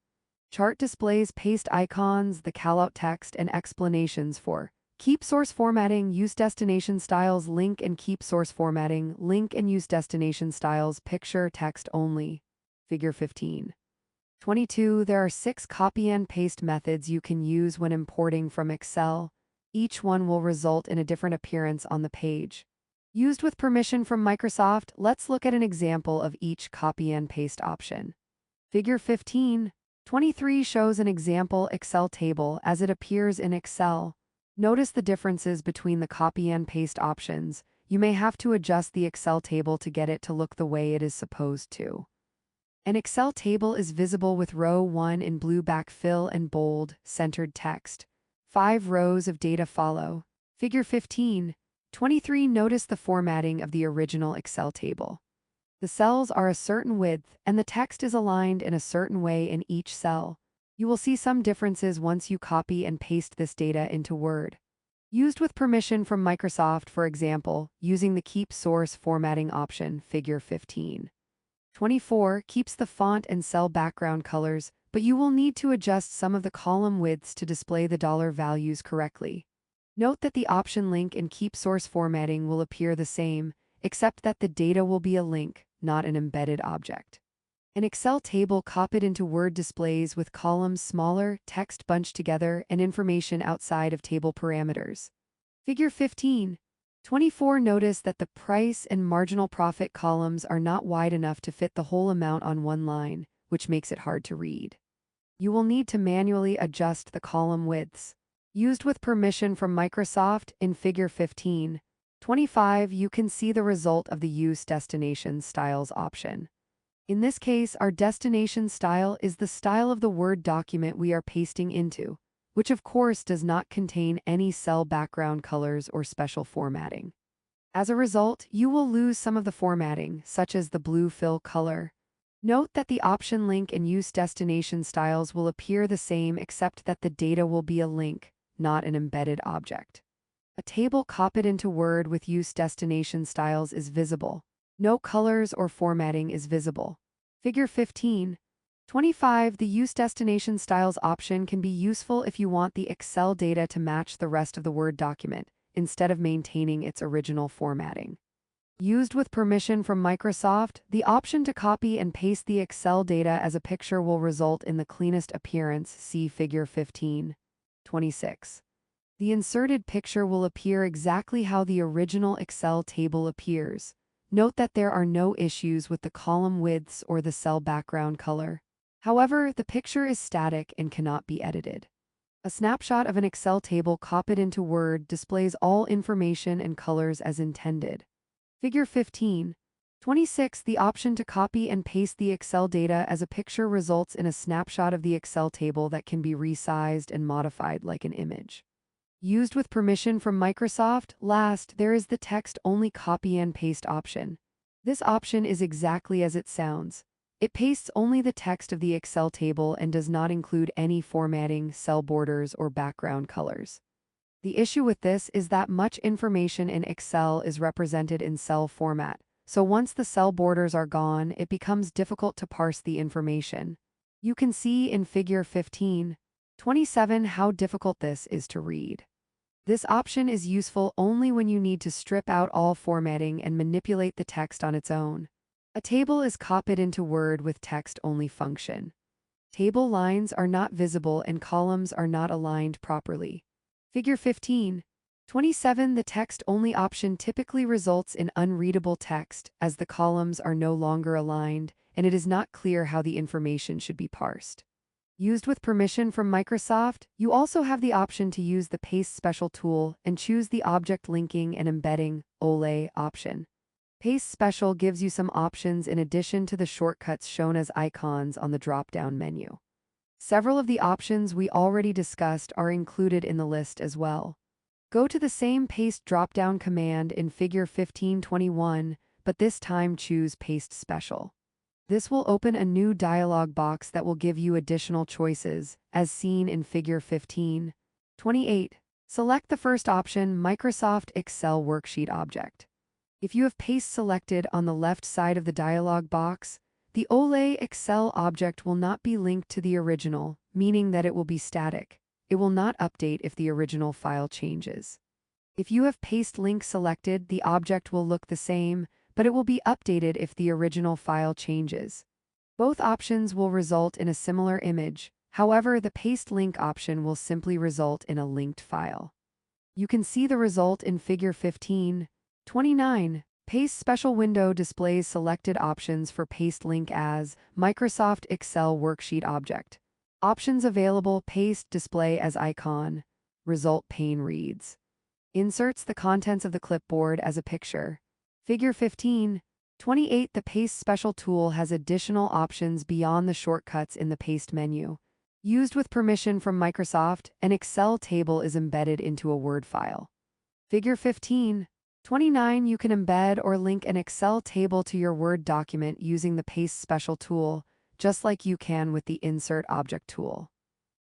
Chart displays paste icons, the callout text, and explanations for keep source formatting, use destination styles, link and keep source formatting, link and use destination styles, picture, text only. Figure 15. 22. There are 6 copy and paste methods you can use when importing from Excel. Each one will result in a different appearance on the page. Used with permission from Microsoft, let's look at an example of each copy and paste option. Figure 15. 23 shows an example Excel table as it appears in Excel. Notice the differences between the copy and paste options. You may have to adjust the Excel table to get it to look the way it is supposed to. An Excel table is visible with row 1 in blue backfill and bold, centered text. 5 rows of data follow. Figure 15. 23. Notice the formatting of the original Excel table. The cells are a certain width, and the text is aligned in a certain way in each cell. You will see some differences once you copy and paste this data into Word. Used with permission from Microsoft, for example, using the Keep Source Formatting option, Figure 15. 24 keeps the font and cell background colors, but you will need to adjust some of the column widths to display the dollar values correctly. Note that the option link and keep source formatting will appear the same, except that the data will be a link, not an embedded object. An Excel table copied into Word displays with columns smaller, text bunched together, and information outside of table parameters. Figure 15. 24. Notice that the price and marginal profit columns are not wide enough to fit the whole amount on one line, which makes it hard to read. You will need to manually adjust the column widths. Used with permission from Microsoft, in Figure 15. 25. You can see the result of the Use Destination Styles option. In this case, our destination style is the style of the Word document we are pasting into, which of course does not contain any cell background colors or special formatting. As a result, you will lose some of the formatting, such as the blue fill color. Note that the option link and use destination styles will appear the same except that the data will be a link, not an embedded object. A table copied into Word with use destination styles is visible. No colors or formatting is visible. Figure 15. 25. The Use Destination Styles option can be useful if you want the Excel data to match the rest of the Word document, instead of maintaining its original formatting. Used with permission from Microsoft, the option to copy and paste the Excel data as a picture will result in the cleanest appearance. See Figure 15. 26. The inserted picture will appear exactly how the original Excel table appears. Note that there are no issues with the column widths or the cell background color. However, the picture is static and cannot be edited. A snapshot of an Excel table copied into Word displays all information and colors as intended. Figure 15. 26. The option to copy and paste the Excel data as a picture results in a snapshot of the Excel table that can be resized and modified like an image. Used with permission from Microsoft, last, there is the text-only copy and paste option. This option is exactly as it sounds. It pastes only the text of the Excel table and does not include any formatting, cell borders, or background colors. The issue with this is that much information in Excel is represented in cell format, so once the cell borders are gone, it becomes difficult to parse the information. You can see in Figure 15.27 how difficult this is to read. This option is useful only when you need to strip out all formatting and manipulate the text on its own. A table is copied into Word with text-only function. Table lines are not visible and columns are not aligned properly. Figure 15.27. The text-only option typically results in unreadable text as the columns are no longer aligned and it is not clear how the information should be parsed. Used with permission from Microsoft, you also have the option to use the Paste Special tool and choose the Object Linking and Embedding (OLE) option. Paste Special gives you some options in addition to the shortcuts shown as icons on the drop-down menu. Several of the options we already discussed are included in the list as well. Go to the same Paste drop-down command in Figure 15.21, but this time choose Paste Special. This will open a new dialog box that will give you additional choices, as seen in Figure 15.28. Select the first option, Microsoft Excel Worksheet Object. If you have Paste selected on the left side of the dialog box, the OLE Excel object will not be linked to the original, meaning that it will be static. It will not update if the original file changes. If you have Paste Link selected, the object will look the same, but it will be updated if the original file changes. Both options will result in a similar image. However, the Paste Link option will simply result in a linked file. You can see the result in Figure 15.29. Paste Special window displays selected options for Paste Link as Microsoft Excel Worksheet Object. Options available: Paste Display as Icon. Result pane reads. Inserts the contents of the clipboard as a picture. Figure 15.28. The Paste Special tool has additional options beyond the shortcuts in the Paste menu. Used with permission from Microsoft, an Excel table is embedded into a Word file. Figure 15.29. You can embed or link an Excel table to your Word document using the Paste Special tool, just like you can with the Insert Object tool.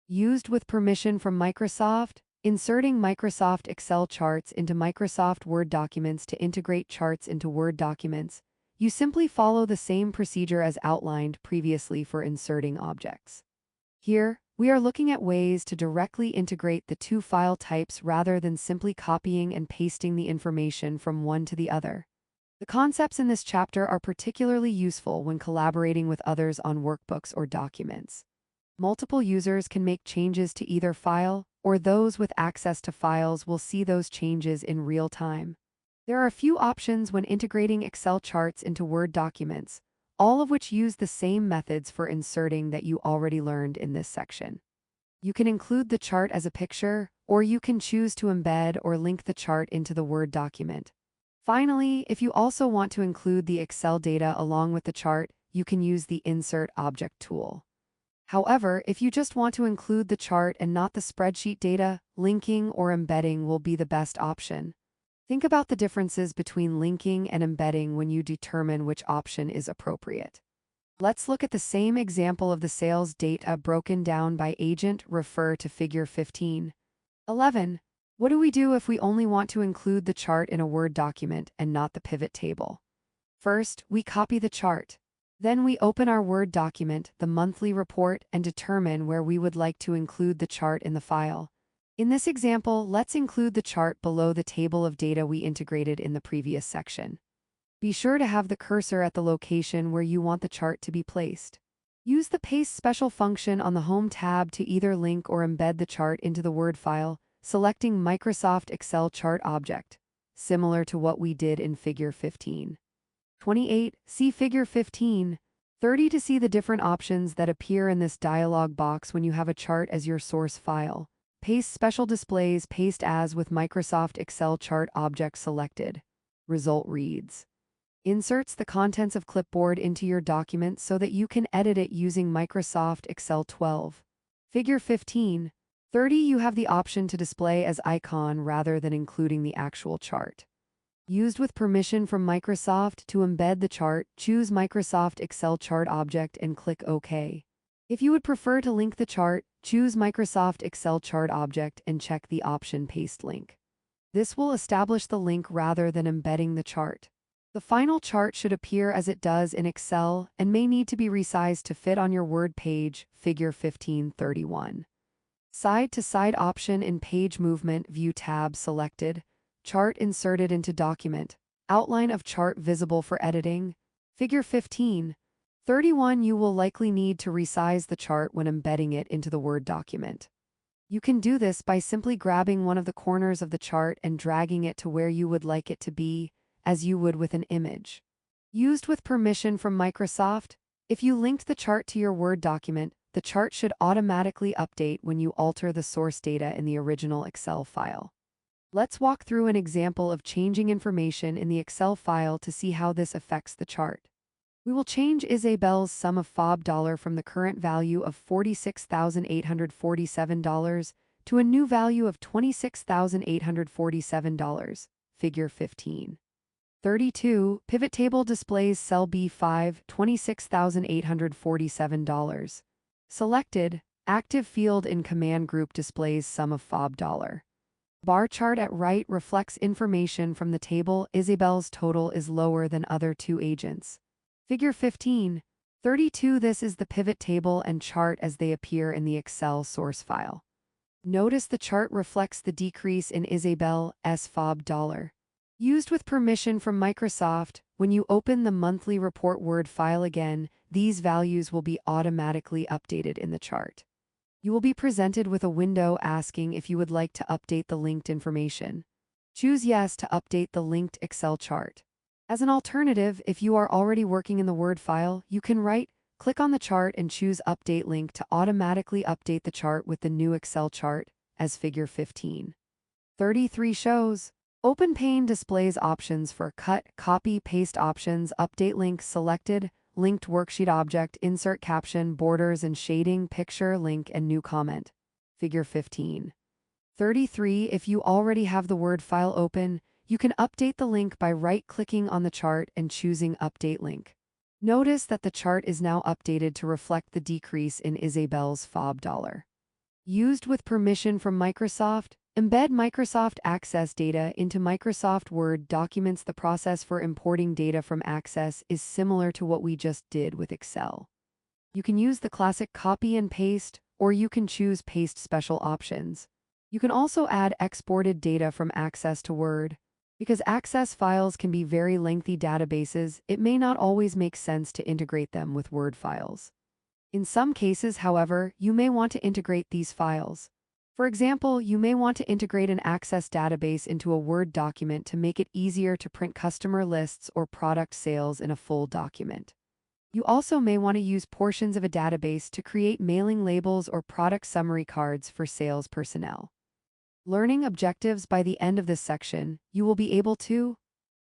Used with permission from Microsoft, inserting Microsoft Excel charts into Microsoft Word documents to integrate charts into Word documents. You simply follow the same procedure as outlined previously for inserting objects. Here, we are looking at ways to directly integrate the two file types rather than simply copying and pasting the information from one to the other. The concepts in this chapter are particularly useful when collaborating with others on workbooks or documents. Multiple users can make changes to either file, or those with access to files will see those changes in real time. There are a few options when integrating Excel charts into Word documents, all of which use the same methods for inserting that you already learned in this section. You can include the chart as a picture, or you can choose to embed or link the chart into the Word document. Finally, if you also want to include the Excel data along with the chart, you can use the Insert Object tool. However, if you just want to include the chart and not the spreadsheet data, linking or embedding will be the best option. Think about the differences between linking and embedding when you determine which option is appropriate. Let's look at the same example of the sales data broken down by agent. Refer to Figure 15.11. What do we do if we only want to include the chart in a Word document and not the pivot table? First, we copy the chart. Then we open our Word document, the monthly report, and determine where we would like to include the chart in the file. In this example, let's include the chart below the table of data we integrated in the previous section. Be sure to have the cursor at the location where you want the chart to be placed. Use the Paste Special function on the Home tab to either link or embed the chart into the Word file, selecting Microsoft Excel Chart Object, similar to what we did in Figure 15.28. See Figure 15.30 to see the different options that appear in this dialog box when you have a chart as your source file. Paste Special displays Paste As with Microsoft Excel Chart Object selected. Result reads. Inserts the contents of clipboard into your document so that you can edit it using Microsoft Excel 12. Figure 15.30. You have the option to display as icon rather than including the actual chart. Used with permission from Microsoft to embed the chart, choose Microsoft Excel Chart Object and click OK. If you would prefer to link the chart, choose Microsoft Excel Chart Object and check the option Paste Link. This will establish the link rather than embedding the chart. The final chart should appear as it does in Excel and may need to be resized to fit on your Word page, Figure 1531. Side-to-side option in Page Movement View tab selected. Chart inserted into document. Outline of chart visible for editing. Figure 1531. You will likely need to resize the chart when embedding it into the Word document. You can do this by simply grabbing one of the corners of the chart and dragging it to where you would like it to be, as you would with an image. Used with permission from Microsoft, if you linked the chart to your Word document, the chart should automatically update when you alter the source data in the original Excel file. Let's walk through an example of changing information in the Excel file to see how this affects the chart. We will change Isabel's sum of $4 from the current value of $46,847 to a new value of $26,847, Figure 1532. Pivot table displays cell B5, $26,847. Selected. Active field in command group displays sum of $4. Bar chart at right reflects information from the table. Isabel's total is lower than other two agents. Figure 1532. This is the pivot table and chart as they appear in the Excel source file. Notice the chart reflects the decrease in Isabel's $4. Used with permission from Microsoft, when you open the monthly report Word file again, these values will be automatically updated in the chart. You will be presented with a window asking if you would like to update the linked information. Choose Yes to update the linked Excel chart. As an alternative, if you are already working in the Word file, you can click on the chart and choose Update Link to automatically update the chart with the new Excel chart, as Figure 1533 shows. Open pane displays options for cut, copy, paste options, update link selected, linked worksheet object, insert caption, borders and shading, picture, link, and new comment. Figure 1533. If you already have the Word file open, you can update the link by right-clicking on the chart and choosing Update Link. Notice that the chart is now updated to reflect the decrease in Isabel's $4. Used with permission from Microsoft, embed Microsoft Access data into Microsoft Word documents. The process for importing data from Access is similar to what we just did with Excel. You can use the classic copy and paste, or you can choose paste special options. You can also add exported data from Access to Word. Because Access files can be very lengthy databases, it may not always make sense to integrate them with Word files. In some cases, however, you may want to integrate these files. For example, you may want to integrate an Access database into a Word document to make it easier to print customer lists or product sales in a full document. You also may want to use portions of a database to create mailing labels or product summary cards for sales personnel. Learning objectives. By the end of this section, you will be able to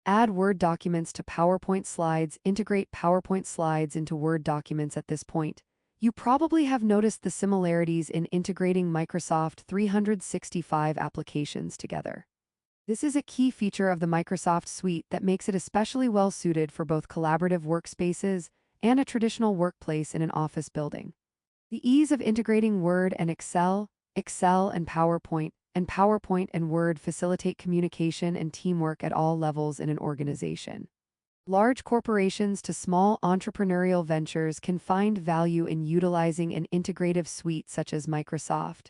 add Word documents to PowerPoint slides, integrate PowerPoint slides into Word documents. At this point, you probably have noticed the similarities in integrating Microsoft 365 applications together. This is a key feature of the Microsoft suite that makes it especially well suited for both collaborative workspaces and a traditional workplace in an office building. The ease of integrating Word and Excel and PowerPoint and Word facilitate communication and teamwork at all levels in an organization. Large corporations to small entrepreneurial ventures can find value in utilizing an integrative suite such as Microsoft.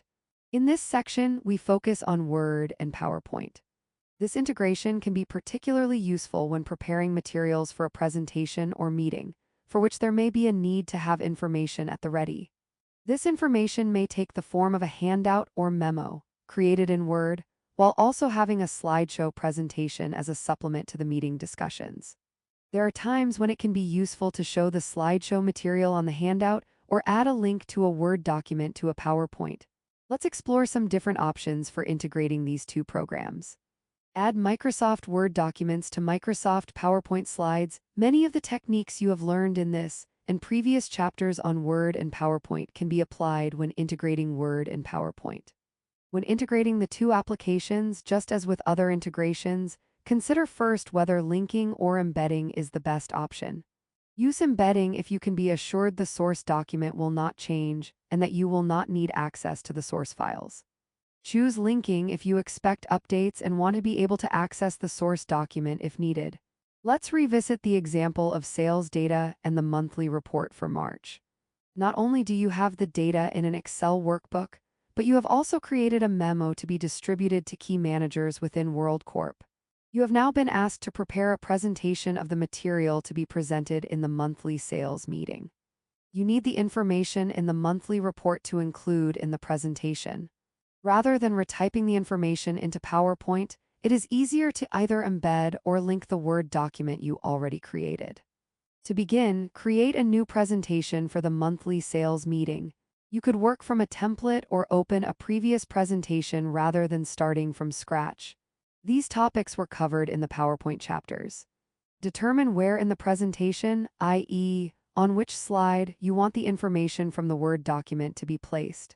In this section, we focus on Word and PowerPoint. This integration can be particularly useful when preparing materials for a presentation or meeting, for which there may be a need to have information at the ready. This information may take the form of a handout or memo, created in Word, while also having a slideshow presentation as a supplement to the meeting discussions. There are times when it can be useful to show the slideshow material on the handout or add a link to a Word document to a PowerPoint. Let's explore some different options for integrating these two programs. Add Microsoft Word documents to Microsoft PowerPoint slides. Many of the techniques you have learned in this and previous chapters on Word and PowerPoint can be applied when integrating Word and PowerPoint. When integrating the two applications, just as with other integrations, consider first whether linking or embedding is the best option. Use embedding if you can be assured the source document will not change and that you will not need access to the source files. Choose linking if you expect updates and want to be able to access the source document if needed. Let's revisit the example of sales data and the monthly report for March. Not only do you have the data in an Excel workbook, but you have also created a memo to be distributed to key managers within WorldCorp. You have now been asked to prepare a presentation of the material to be presented in the monthly sales meeting. You need the information in the monthly report to include in the presentation. Rather than retyping the information into PowerPoint, it is easier to either embed or link the Word document you already created. To begin, create a new presentation for the monthly sales meeting. You could work from a template or open a previous presentation rather than starting from scratch. These topics were covered in the PowerPoint chapters. Determine where in the presentation, i.e., on which slide, you want the information from the Word document to be placed.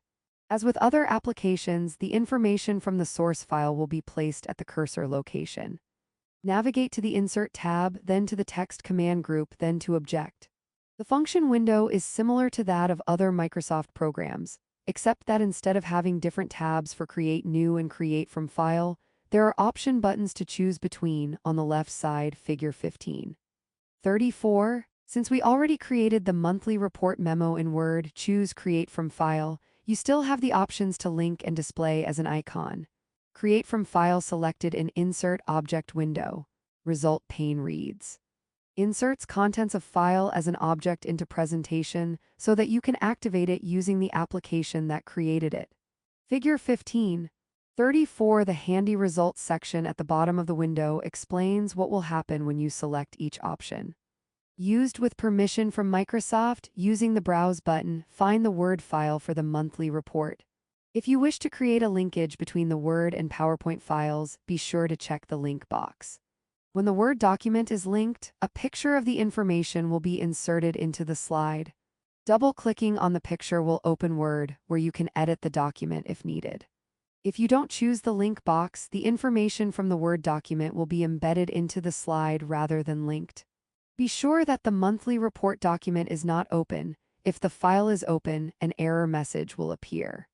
As with other applications, the information from the source file will be placed at the cursor location. Navigate to the Insert tab, then to the Text command group, then to Object. The function window is similar to that of other Microsoft programs, except that instead of having different tabs for Create New and Create from File, there are option buttons to choose between on the left side, Figure 15. 34. Since we already created the monthly report memo in Word, choose Create from File. You still have the options to link and display as an icon. Create from File selected in Insert Object window. Result pane reads. Inserts contents of file as an object into presentation so that you can activate it using the application that created it. Figure 15. 34. The handy results section at the bottom of the window explains what will happen when you select each option. Used with permission from Microsoft, using the Browse button, find the Word file for the monthly report. If you wish to create a linkage between the Word and PowerPoint files, be sure to check the link box. When the Word document is linked, a picture of the information will be inserted into the slide. Double-clicking on the picture will open Word, where you can edit the document if needed. If you don't choose the link box, the information from the Word document will be embedded into the slide rather than linked. Be sure that the monthly report document is not open. If the file is open, an error message will appear.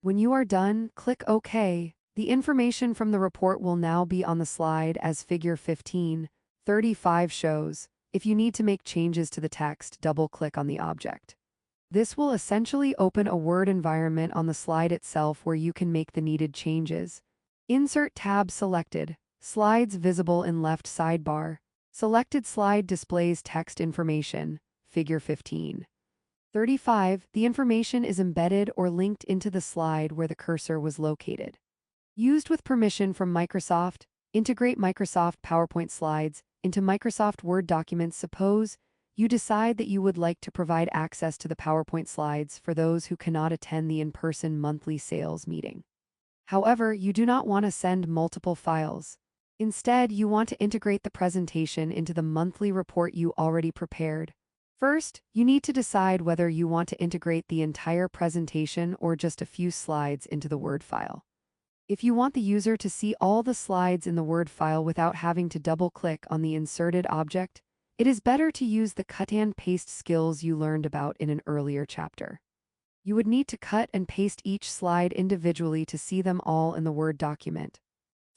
When you are done, click OK. The information from the report will now be on the slide as Figure 15. 35 shows. If you need to make changes to the text, double-click on the object. This will essentially open a Word environment on the slide itself where you can make the needed changes. Insert tab selected. Slides visible in left sidebar. Selected slide displays text information, Figure 15. 35. The information is embedded or linked into the slide where the cursor was located. Used with permission from Microsoft, integrate Microsoft PowerPoint slides into Microsoft Word documents. Suppose you decide that you would like to provide access to the PowerPoint slides for those who cannot attend the in-person monthly sales meeting. However, you do not want to send multiple files. Instead, you want to integrate the presentation into the monthly report you already prepared. First, you need to decide whether you want to integrate the entire presentation or just a few slides into the Word file. If you want the user to see all the slides in the Word file without having to double-click on the inserted object, it is better to use the cut and paste skills you learned about in an earlier chapter. You would need to cut and paste each slide individually to see them all in the Word document.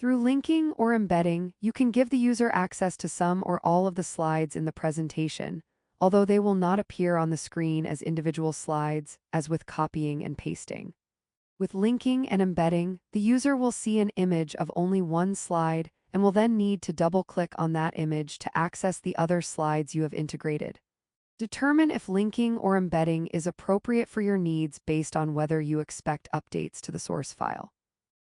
Through linking or embedding, you can give the user access to some or all of the slides in the presentation, although they will not appear on the screen as individual slides, as with copying and pasting. With linking and embedding, the user will see an image of only one slide and will then need to double-click on that image to access the other slides you have integrated. Determine if linking or embedding is appropriate for your needs based on whether you expect updates to the source file.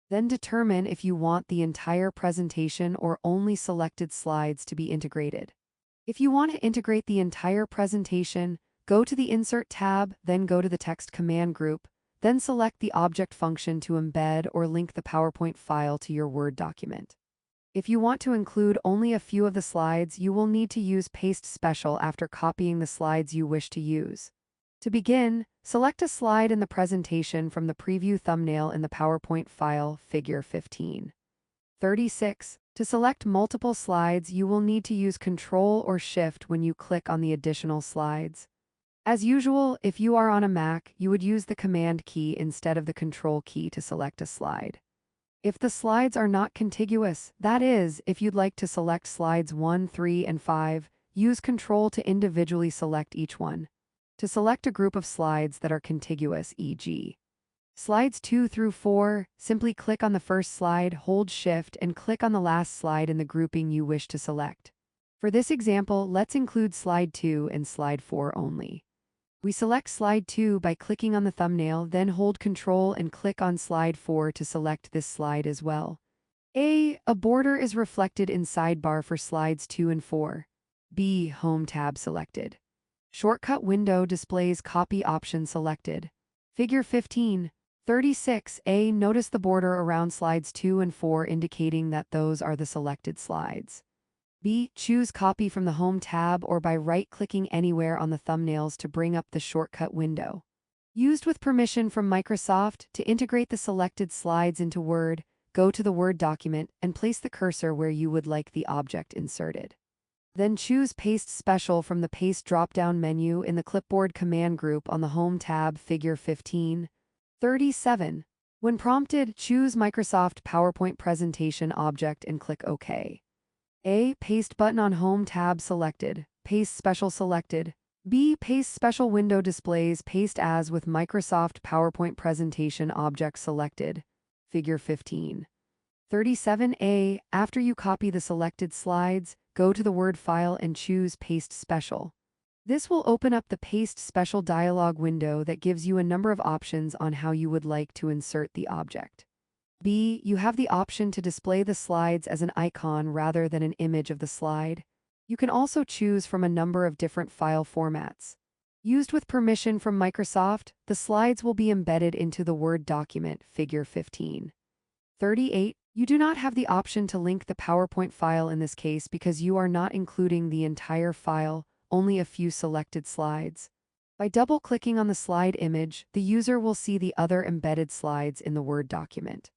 Then determine if you want the entire presentation or only selected slides to be integrated. If you want to integrate the entire presentation, go to the Insert tab, then go to the Text command group, then select the Object function to embed or link the PowerPoint file to your Word document. If you want to include only a few of the slides, you will need to use Paste Special after copying the slides you wish to use. To begin, select a slide in the presentation from the preview thumbnail in the PowerPoint file, Figure 15. 36. To select multiple slides, you will need to use Control or Shift when you click on the additional slides. As usual, if you are on a Mac, you would use the Command key instead of the Control key to select a slide. If the slides are not contiguous, that is, if you'd like to select slides 1, 3, and 5, use Control to individually select each one. To select a group of slides that are contiguous, e.g. slides 2 through 4, simply click on the first slide, hold Shift, and click on the last slide in the grouping you wish to select. For this example, let's include slide 2 and slide 4 only. We select slide 2 by clicking on the thumbnail, then hold Control and click on slide 4 to select this slide as well. A border is reflected in sidebar for slides 2 and 4. B. Home tab selected. Shortcut window displays copy option selected. Figure 15. 36a. Notice the border around slides 2 and 4 indicating that those are the selected slides. B. Choose copy from the Home tab or by right-clicking anywhere on the thumbnails to bring up the shortcut window. Used with permission from Microsoft, to integrate the selected slides into Word, go to the Word document and place the cursor where you would like the object inserted. Then choose Paste Special from the Paste drop-down menu in the Clipboard command group on the Home tab. Figure 15. 37. When prompted, choose Microsoft PowerPoint Presentation Object and click OK. A. Paste button on Home tab selected. Paste Special selected. B. Paste Special window displays Paste as with Microsoft PowerPoint Presentation Object selected. Figure 15. 37a. After you copy the selected slides, go to the Word file and choose Paste Special. This will open up the Paste Special dialog window that gives you a number of options on how you would like to insert the object. B. You have the option to display the slides as an icon rather than an image of the slide. You can also choose from a number of different file formats. Used with permission from Microsoft, the slides will be embedded into the Word document. Figure 15. 38. You do not have the option to link the PowerPoint file in this case because you are not including the entire file, only a few selected slides. By double-clicking on the slide image, the user will see the other embedded slides in the Word document.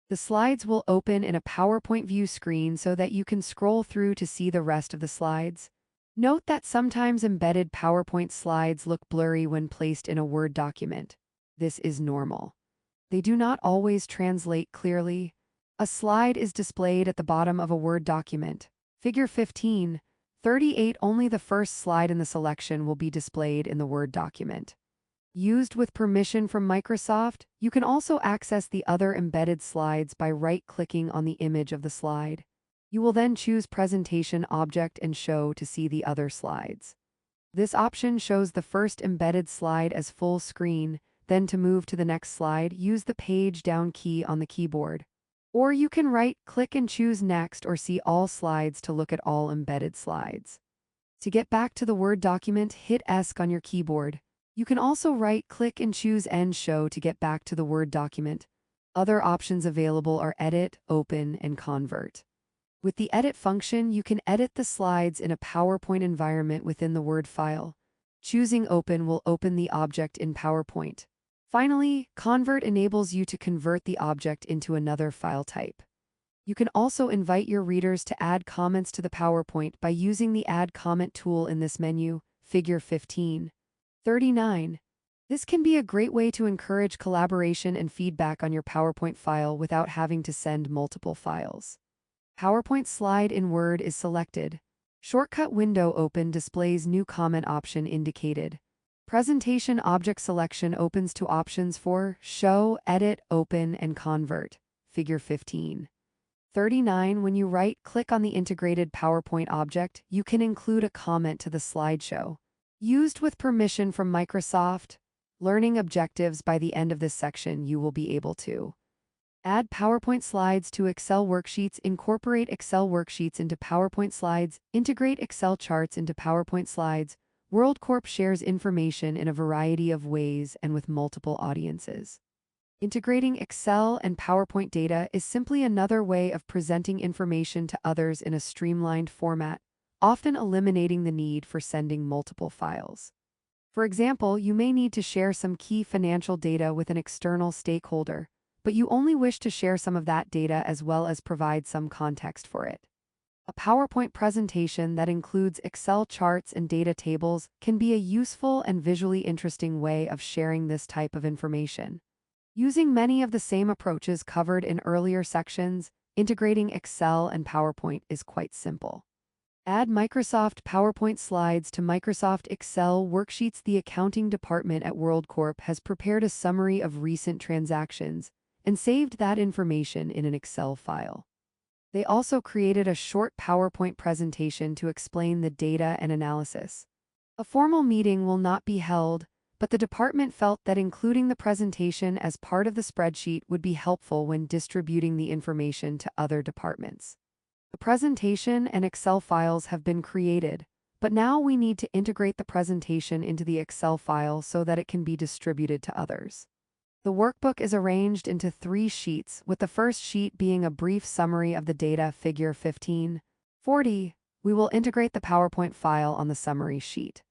The slides will open in a PowerPoint view screen so that you can scroll through to see the rest of the slides. Note that sometimes embedded PowerPoint slides look blurry when placed in a Word document. This is normal. They do not always translate clearly. A slide is displayed at the bottom of a Word document. Figure 15. 38. Only the first slide in the selection will be displayed in the Word document. Used with permission from Microsoft, you can also access the other embedded slides by right-clicking on the image of the slide. You will then choose Presentation Object and Show to see the other slides. This option shows the first embedded slide as full screen. Then to move to the next slide, use the page down key on the keyboard. Or you can right-click and choose Next or See All Slides to look at all embedded slides. To get back to the Word document, hit ESC on your keyboard. You can also right-click and choose End Show to get back to the Word document. Other options available are Edit, Open, and Convert. With the Edit function, you can edit the slides in a PowerPoint environment within the Word file. Choosing Open will open the object in PowerPoint. Finally, Convert enables you to convert the object into another file type. You can also invite your readers to add comments to the PowerPoint by using the Add Comment tool in this menu. Figure 15. 39. This can be a great way to encourage collaboration and feedback on your PowerPoint file without having to send multiple files. PowerPoint slide in Word is selected. Shortcut window open displays new comment option indicated. Presentation object selection opens to options for Show, Edit, Open, and Convert. Figure 15. 39. When you right-click on the integrated PowerPoint object, you can include a comment to the slideshow. Used with permission from Microsoft, learning objectives. By the end of this section, you will be able to add PowerPoint slides to Excel worksheets, incorporate Excel worksheets into PowerPoint slides, integrate Excel charts into PowerPoint slides. WorldCorp shares information in a variety of ways and with multiple audiences. Integrating Excel and PowerPoint data is simply another way of presenting information to others in a streamlined format, often eliminating the need for sending multiple files. For example, you may need to share some key financial data with an external stakeholder. but you only wish to share some of that data as well as provide some context for it. A PowerPoint presentation that includes Excel charts and data tables can be a useful and visually interesting way of sharing this type of information. Using many of the same approaches covered in earlier sections, integrating Excel and PowerPoint is quite simple. Add Microsoft PowerPoint slides to Microsoft Excel worksheets. The accounting department at WorldCorp has prepared a summary of recent transactions and saved that information in an Excel file. They also created a short PowerPoint presentation to explain the data and analysis. A formal meeting will not be held, but the department felt that including the presentation as part of the spreadsheet would be helpful when distributing the information to other departments. The presentation and Excel files have been created, but now we need to integrate the presentation into the Excel file so that it can be distributed to others. The workbook is arranged into 3 sheets, with the first sheet being a brief summary of the data. Figure 15:40. We will integrate the PowerPoint file on the summary sheet.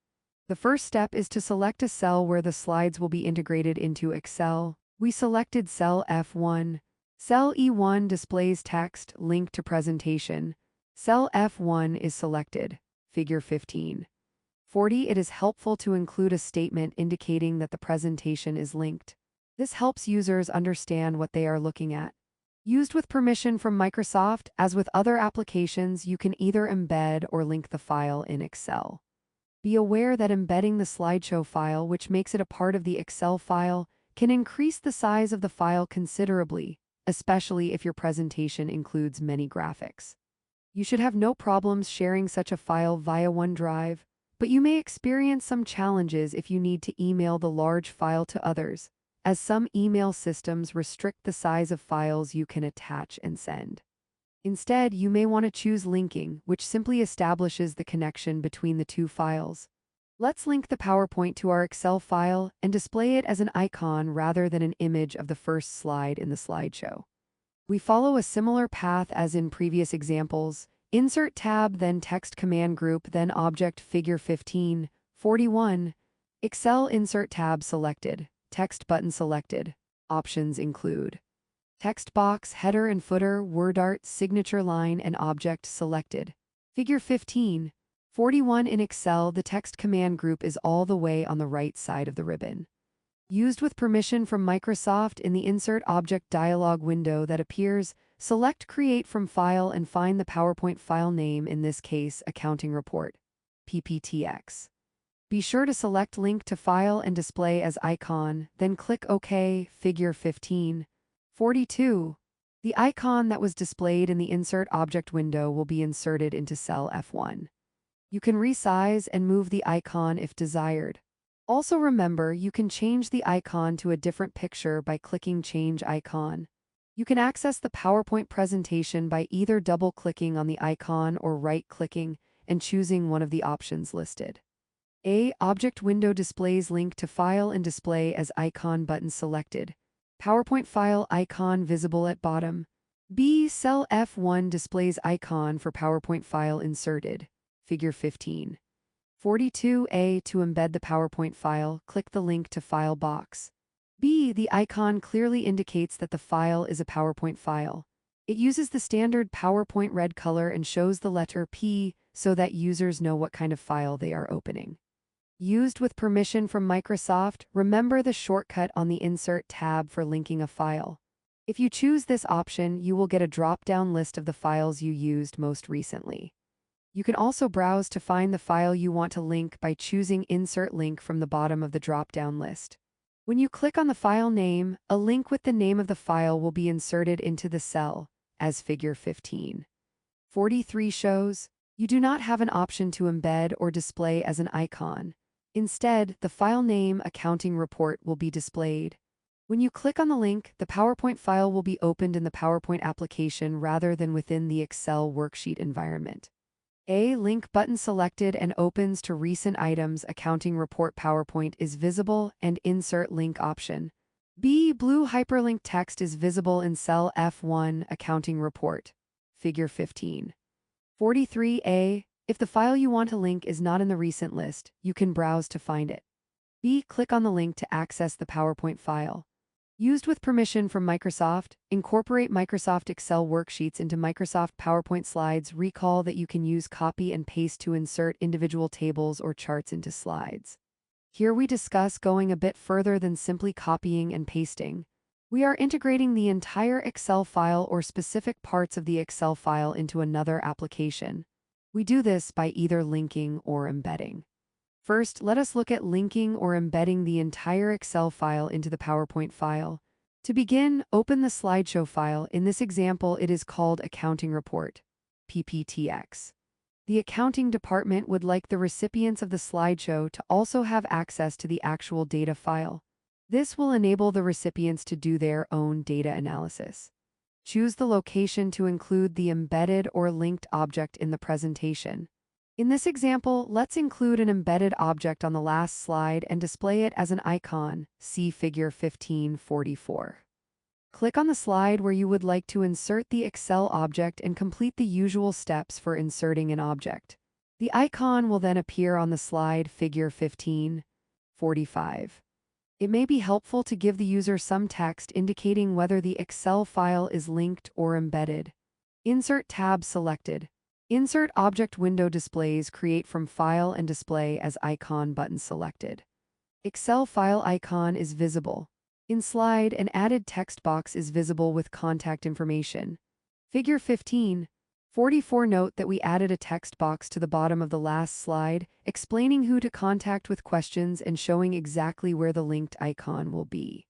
The first step is to select a cell where the slides will be integrated into Excel. We selected cell F1. Cell E1 displays text, link to presentation. Cell F1 is selected. Figure 15:40. It is helpful to include a statement indicating that the presentation is linked. This helps users understand what they are looking at. Used with permission from Microsoft, as with other applications, you can either embed or link the file in Excel. Be aware that embedding the slideshow file, which makes it a part of the Excel file, can increase the size of the file considerably, especially if your presentation includes many graphics. You should have no problems sharing such a file via OneDrive, but you may experience some challenges if you need to email the large file to others, as some email systems restrict the size of files you can attach and send. Instead, you may want to choose linking, which simply establishes the connection between the 2 files. Let's link the PowerPoint to our Excel file and display it as an icon rather than an image of the first slide in the slideshow. We follow a similar path as in previous examples. Insert tab, then text command group, then object. Figure 15:41. Excel insert tab selected. Text button selected. Options include text box, header and footer, word art, signature line, and object selected. Figure 15:41. In Excel, the text command group is all the way on the right side of the ribbon. Used with permission from Microsoft, in the Insert Object dialog window that appears, select Create from File and find the PowerPoint file name, in this case, Accounting Report, PPTX. Be sure to select Link to File and Display as icon, then click OK. Figure 15:42. The icon that was displayed in the Insert Object window will be inserted into cell F1. You can resize and move the icon if desired. Also remember, you can change the icon to a different picture by clicking Change Icon. You can access the PowerPoint presentation by either double-clicking on the icon or right-clicking and choosing one of the options listed. A. Object window displays Link to File and Display as icon button selected. PowerPoint file icon visible at bottom. B. Cell F1 displays icon for PowerPoint file inserted. Figure 15:42. To embed the PowerPoint file, click the Link to File box. B. The icon clearly indicates that the file is a PowerPoint file. It uses the standard PowerPoint red color and shows the letter P so that users know what kind of file they are opening. Used with permission from Microsoft, remember the shortcut on the Insert tab for linking a file. If you choose this option, you will get a drop-down list of the files you used most recently. You can also browse to find the file you want to link by choosing Insert Link from the bottom of the drop-down list. When you click on the file name, a link with the name of the file will be inserted into the cell, as Figure 15:43 shows. You do not have an option to embed or display as an icon. Instead, the file name Accounting Report will be displayed. When you click on the link, the PowerPoint file will be opened in the PowerPoint application rather than within the Excel worksheet environment. A. Link button selected and opens to recent items. Accounting Report PowerPoint is visible and Insert Link option. B. Blue hyperlink text is visible in cell F1 Accounting Report. Figure 15:43. If the file you want to link is not in the recent list, you can browse to find it. B. Click on the link to access the PowerPoint file. Used with permission from Microsoft, incorporate Microsoft Excel worksheets into Microsoft PowerPoint slides. Recall that you can use copy and paste to insert individual tables or charts into slides. Here we discuss going a bit further than simply copying and pasting. We are integrating the entire Excel file or specific parts of the Excel file into another application. We do this by either linking or embedding. First, let us look at linking or embedding the entire Excel file into the PowerPoint file. To begin, open the slideshow file. In this example, it is called Accounting Report, PPTX. The accounting department would like the recipients of the slideshow to also have access to the actual data file. This will enable the recipients to do their own data analysis. Choose the location to include the embedded or linked object in the presentation. In this example, let's include an embedded object on the last slide and display it as an icon. See Figure 1544. Click on the slide where you would like to insert the Excel object and complete the usual steps for inserting an object. The icon will then appear on the slide Figure 1545. It may be helpful to give the user some text indicating whether the Excel file is linked or embedded. Insert tab selected. Insert object window displays create from File and Display as icon button selected. Excel file icon is visible. In slide, an added text box is visible with contact information. Figure 1544. Note that we added a text box to the bottom of the last slide, explaining who to contact with questions and showing exactly where the linked icon will be.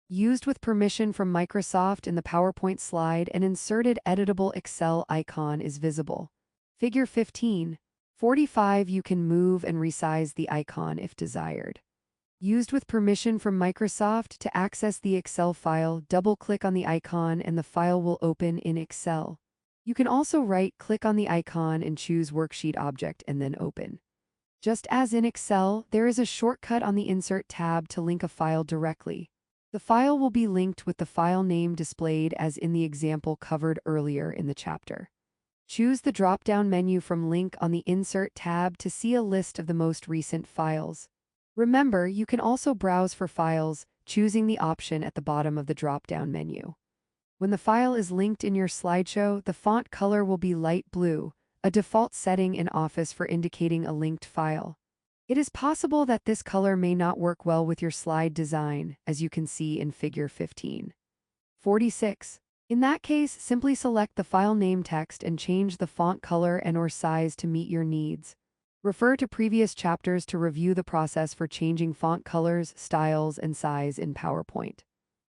Used with permission from Microsoft in the PowerPoint slide, an inserted editable Excel icon is visible. Figure 1545. You can move and resize the icon if desired. Used with permission from Microsoft, to access the Excel file, double-click on the icon and the file will open in Excel. You can also right-click on the icon and choose Worksheet Object and then Open. Just as in Excel, there is a shortcut on the Insert tab to link a file directly. The file will be linked with the file name displayed as in the example covered earlier in the chapter. Choose the drop-down menu from Link on the Insert tab to see a list of the most recent files. Remember, you can also browse for files, choosing the option at the bottom of the drop-down menu. When the file is linked in your slideshow, the font color will be light blue, a default setting in Office for indicating a linked file. It is possible that this color may not work well with your slide design, as you can see in Figure 1546. In that case, simply select the file name text and change the font color and/or size to meet your needs. Refer to previous chapters to review the process for changing font colors, styles, and size in PowerPoint.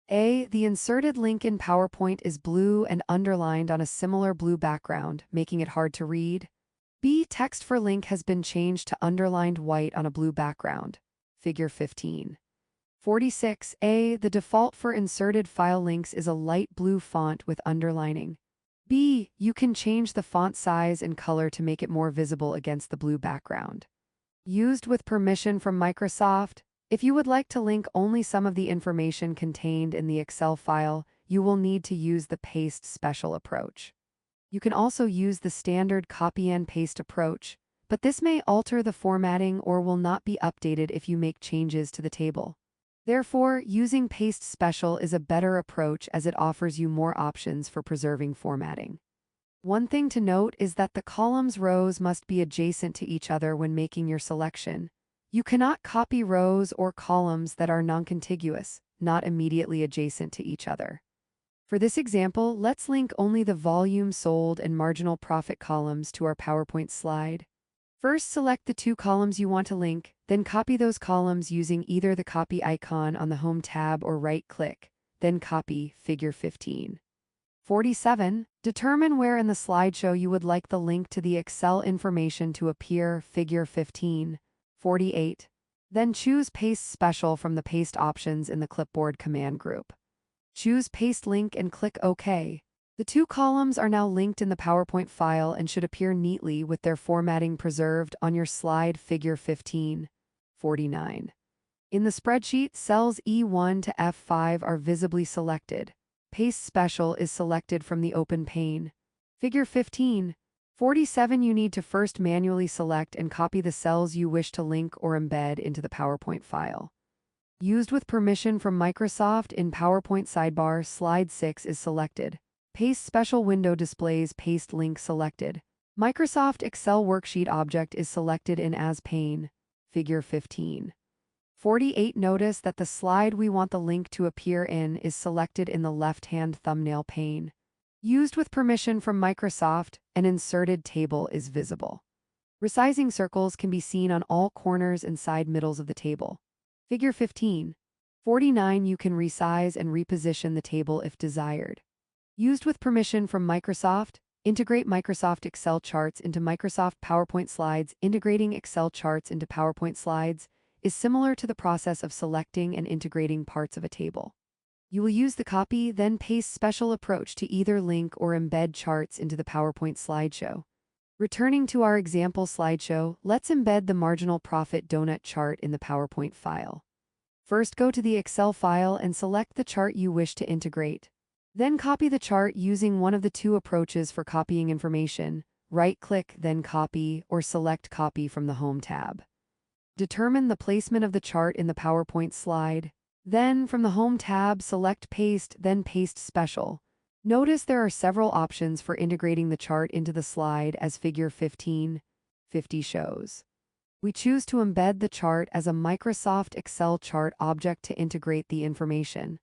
A. The inserted link in PowerPoint is blue and underlined on a similar blue background, making it hard to read. B. Text for link has been changed to underlined white on a blue background. Figure 1546. A. The default for inserted file links is a light blue font with underlining. B. You can change the font size and color to make it more visible against the blue background. Used with permission from Microsoft. If you would like to link only some of the information contained in the Excel file, you will need to use the Paste Special approach. You can also use the standard copy and paste approach, but this may alter the formatting or will not be updated if you make changes to the table. Therefore, using Paste Special is a better approach as it offers you more options for preserving formatting. One thing to note is that the columns' rows must be adjacent to each other when making your selection. You cannot copy rows or columns that are non-contiguous, not immediately adjacent to each other. For this example, let's link only the volume sold and marginal profit columns to our PowerPoint slide. First, select the two columns you want to link, then copy those columns using either the copy icon on the Home tab or right-click, then copy Figure 1547. Determine where in the slideshow you would like the link to the Excel information to appear. Figure 1548. Then choose Paste Special from the Paste options in the Clipboard command group. Choose Paste Link and click OK. The two columns are now linked in the PowerPoint file and should appear neatly with their formatting preserved on your slide. Figure 1549. In the spreadsheet, cells E1 to F5 are visibly selected. Paste Special is selected from the open pane. Figure 1547. You need to first manually select and copy the cells you wish to link or embed into the PowerPoint file. Used with permission from Microsoft in PowerPoint sidebar, slide 6 is selected. Paste special window displays paste link selected. Microsoft Excel worksheet object is selected in as pane. Figure 15. 48. Notice that the slide we want the link to appear in is selected in the left-hand thumbnail pane. Used with permission from Microsoft, an inserted table is visible. Resizing circles can be seen on all corners and side middles of the table. Figure 15. 49. You can resize and reposition the table if desired. Used with permission from Microsoft, integrate Microsoft Excel charts into Microsoft PowerPoint slides. Integrating Excel charts into PowerPoint slides is similar to the process of selecting and integrating parts of a table. You will use the copy, then paste special approach to either link or embed charts into the PowerPoint slideshow. Returning to our example slideshow, let's embed the marginal profit donut chart in the PowerPoint file. First, go to the Excel file and select the chart you wish to integrate. Then copy the chart using one of the two approaches for copying information. Right-click, then copy, or select copy from the Home tab. Determine the placement of the chart in the PowerPoint slide. Then, from the Home tab, select Paste, then Paste Special. Notice there are several options for integrating the chart into the slide as Figure 15:50 shows. We choose to embed the chart as a Microsoft Excel chart object to integrate the information.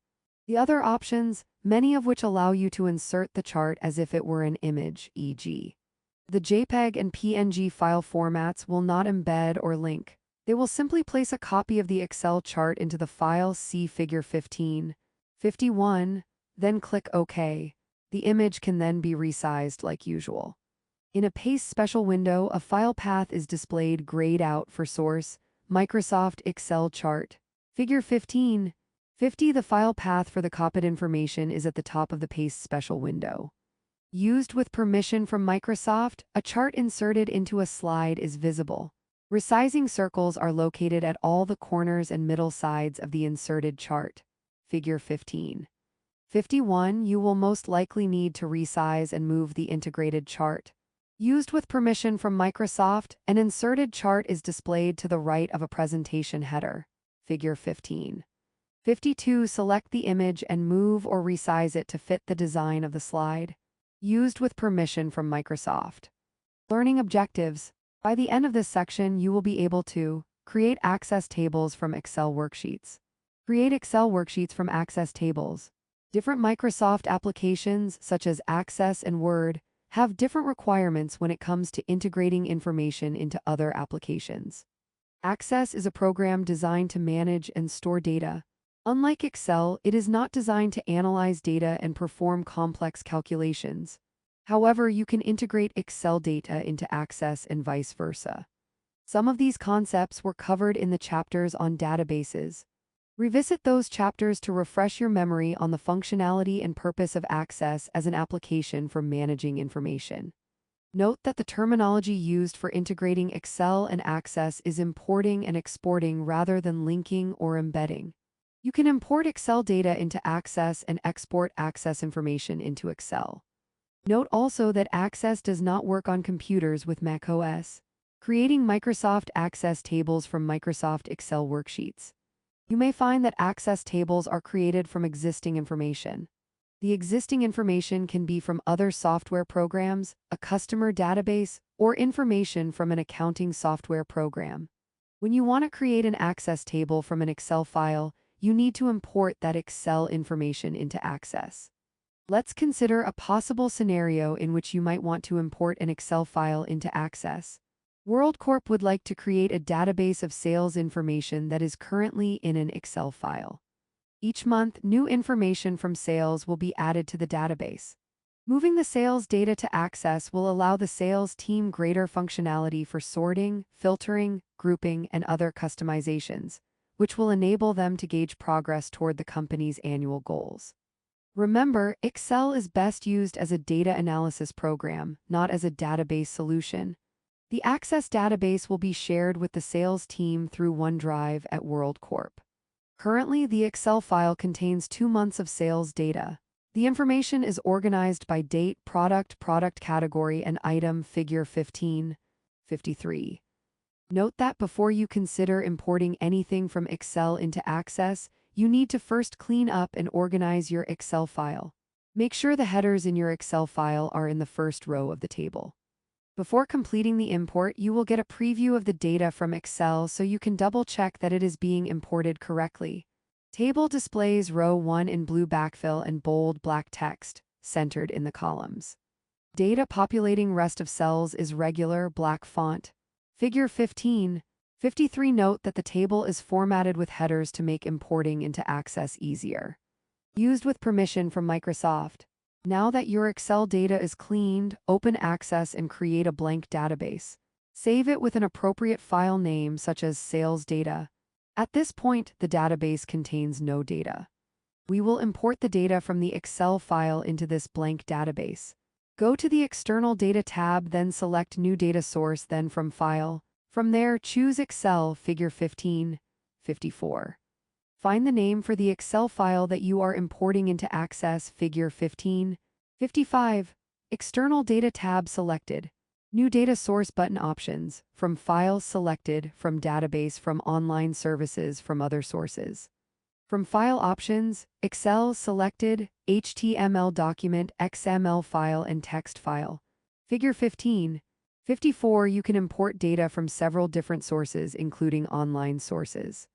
The other options, many of which allow you to insert the chart as if it were an image, e.g. the JPEG and PNG file formats, will not embed or link. They will simply place a copy of the Excel chart into the file. See Figure 15:51, then click OK. The image can then be resized like usual. In a Paste Special window, a file path is displayed grayed out for source, Microsoft Excel chart. Figure 15:50. The file path for the copied information is at the top of the Paste Special window. Used with permission from Microsoft, a chart inserted into a slide is visible. Resizing circles are located at all the corners and middle sides of the inserted chart. Figure 15:51. You will most likely need to resize and move the integrated chart. Used with permission from Microsoft, an inserted chart is displayed to the right of a presentation header. Figure 15:52. Select the image and move or resize it to fit the design of the slide. Used with permission from Microsoft. Learning objectives. By the end of this section, you will be able to create access tables from Excel worksheets. Create Excel worksheets from access tables. Different Microsoft applications, such as Access and Word, have different requirements when it comes to integrating information into other applications. Access is a program designed to manage and store data. Unlike Excel, it is not designed to analyze data and perform complex calculations. However, you can integrate Excel data into Access and vice versa. Some of these concepts were covered in the chapters on databases. Revisit those chapters to refresh your memory on the functionality and purpose of Access as an application for managing information. Note that the terminology used for integrating Excel and Access is importing and exporting rather than linking or embedding. You can import Excel data into Access and export Access information into Excel. Note also that Access does not work on computers with macOS. Creating Microsoft Access tables from Microsoft Excel worksheets. You may find that Access tables are created from existing information. The existing information can be from other software programs, a customer database, or information from an accounting software program. When you want to create an Access table from an Excel file, you need to import that Excel information into Access. Let's consider a possible scenario in which you might want to import an Excel file into Access. WorldCorp would like to create a database of sales information that is currently in an Excel file. Each month, new information from sales will be added to the database. Moving the sales data to Access will allow the sales team greater functionality for sorting, filtering, grouping, and other customizations, which will enable them to gauge progress toward the company's annual goals. Remember, Excel is best used as a data analysis program, not as a database solution. The Access database will be shared with the sales team through OneDrive at WorldCorp. Currently, the Excel file contains 2 months of sales data. The information is organized by date, product category, and item. Figure 15:53. Note that before you consider importing anything from Excel into Access, you need to first clean up and organize your Excel file. Make sure the headers in your Excel file are in the first row of the table. Before completing the import, you will get a preview of the data from Excel so you can double-check that it is being imported correctly. Table displays row 1 in blue backfill and bold black text, centered in the columns. Data populating rest of cells is regular black font. Figure 15. 53. Note that the table is formatted with headers to make importing into Access easier. Used with permission from Microsoft. Now that your Excel data is cleaned, open Access and create a blank database. Save it with an appropriate file name such as sales data. At this point, the database contains no data. We will import the data from the Excel file into this blank database. Go to the External Data tab, then select New Data Source, then from File. From there, choose Excel, Figure 15, 54. Find the name for the Excel file that you are importing into Access, Figure 15, 55. External Data tab selected. New Data Source button options. From File selected, from Database, from Online Services, from Other Sources. From File options, Excel selected, HTML document, XML file and text file. Figure 15, 54. You can import data from several different sources including online sources.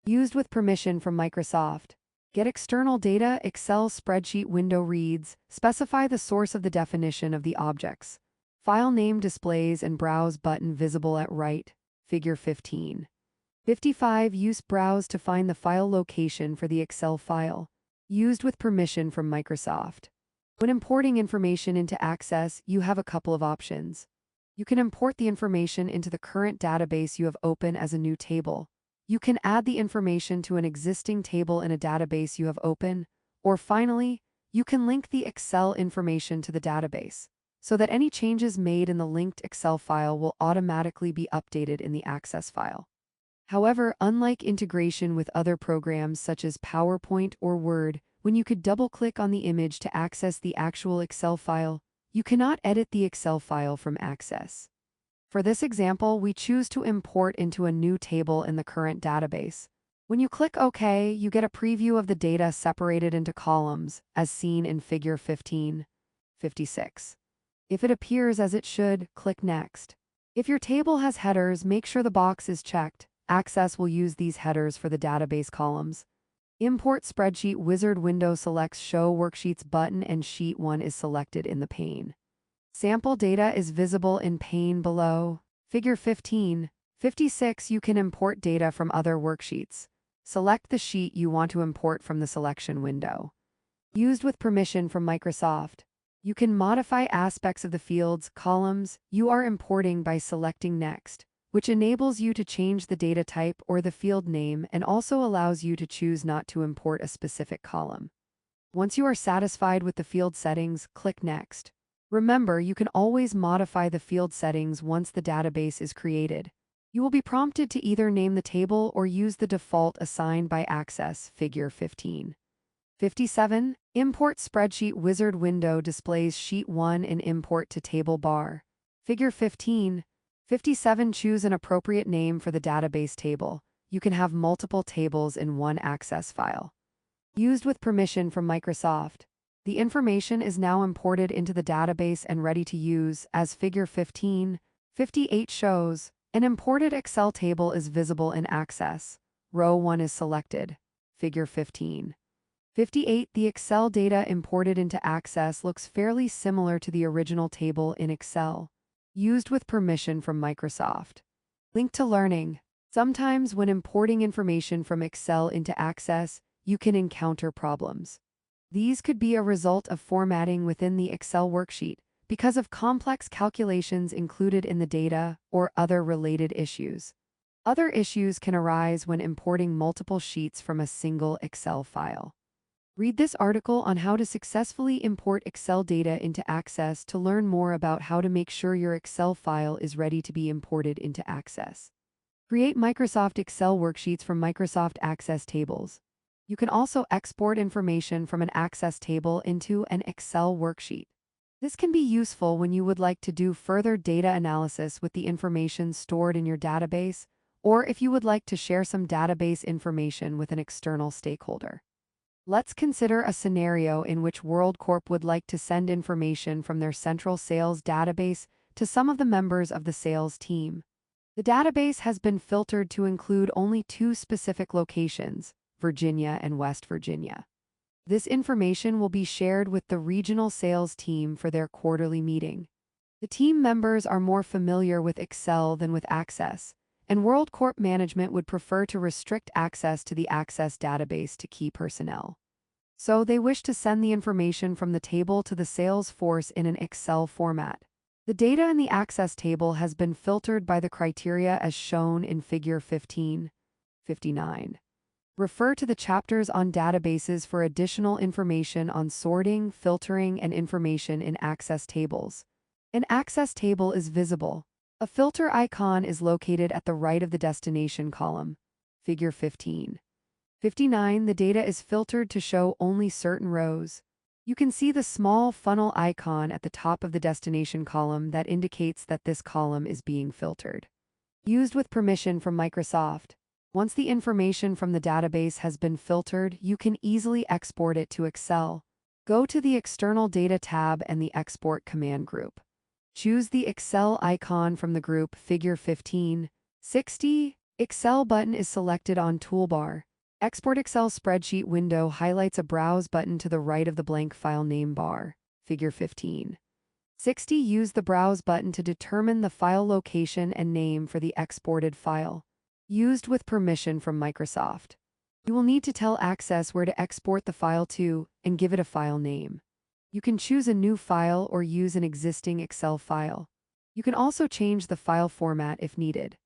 Used with permission from Microsoft. Get external data. Excel spreadsheet window reads, specify the source of the definition of the objects. File name displays and browse button visible at right. Figure 15. 55. Use browse to find the file location for the Excel file. Used with permission from Microsoft. When importing information into Access, you have a couple of options. You can import the information into the current database you have open as a new table. You can add the information to an existing table in a database you have open, or finally, you can link the Excel information to the database, so that any changes made in the linked Excel file will automatically be updated in the Access file. However, unlike integration with other programs such as PowerPoint or Word, when you could double-click on the image to access the actual Excel file, you cannot edit the Excel file from Access. For this example, we choose to import into a new table in the current database. When you click OK, you get a preview of the data separated into columns, as seen in Figure 15, 56. If it appears as it should, click Next. If your table has headers, make sure the box is checked. Access will use these headers for the database columns. Import Spreadsheet Wizard window selects Show Worksheets button and Sheet 1 is selected in the pane. Sample data is visible in pane below. Figure 15, 56. You can import data from other worksheets. Select the sheet you want to import from the selection window. Used with permission from Microsoft. You can modify aspects of the fields, columns you are importing by selecting Next, which enables you to change the data type or the field name and also allows you to choose not to import a specific column. Once you are satisfied with the field settings, click Next. Remember, you can always modify the field settings once the database is created. You will be prompted to either name the table or use the default assigned by Access, Figure 15. 57. Import Spreadsheet Wizard window displays Sheet 1 in Import to Table bar. Figure 15. 57. Choose an appropriate name for the database table. You can have multiple tables in one Access file. Used with permission from Microsoft. The information is now imported into the database and ready to use, as Figure 15, 58 shows. An imported Excel table is visible in Access. Row 1 is selected. Figure 15. 58. The Excel data imported into Access looks fairly similar to the original table in Excel. Used with permission from Microsoft. Link to learning. Sometimes when importing information from Excel into Access, you can encounter problems. These could be a result of formatting within the Excel worksheet, because of complex calculations included in the data, or other related issues. Other issues can arise when importing multiple sheets from a single Excel file. Read this article on how to successfully import Excel data into Access to learn more about how to make sure your Excel file is ready to be imported into Access. Create Microsoft Excel worksheets from Microsoft Access tables. You can also export information from an Access table into an Excel worksheet. This can be useful when you would like to do further data analysis with the information stored in your database, or if you would like to share some database information with an external stakeholder. Let's consider a scenario in which WorldCorp would like to send information from their central sales database to some of the members of the sales team. The database has been filtered to include only two specific locations, Virginia and West Virginia. This information will be shared with the regional sales team for their quarterly meeting. The team members are more familiar with Excel than with Access, and WorldCorp management would prefer to restrict access to the Access database to key personnel. So they wish to send the information from the table to the Salesforce in an Excel format. The data in the Access table has been filtered by the criteria as shown in Figure 15:59. Refer to the chapters on databases for additional information on sorting, filtering, and information in Access tables. An Access table is visible. A filter icon is located at the right of the destination column. Figure 15:59. The data is filtered to show only certain rows. You can see the small funnel icon at the top of the destination column that indicates that this column is being filtered. Used with permission from Microsoft. Once the information from the database has been filtered, you can easily export it to Excel. Go to the External Data tab and the Export command group. Choose the Excel icon from the group Figure 15:60. Excel button is selected on Toolbar. Export Excel spreadsheet window highlights a Browse button to the right of the blank file name bar. Figure 15:60. Use the Browse button to determine the file location and name for the exported file. Used with permission from Microsoft. You will need to tell Access where to export the file to and give it a file name. You can choose a new file or use an existing Excel file. You can also change the file format if needed.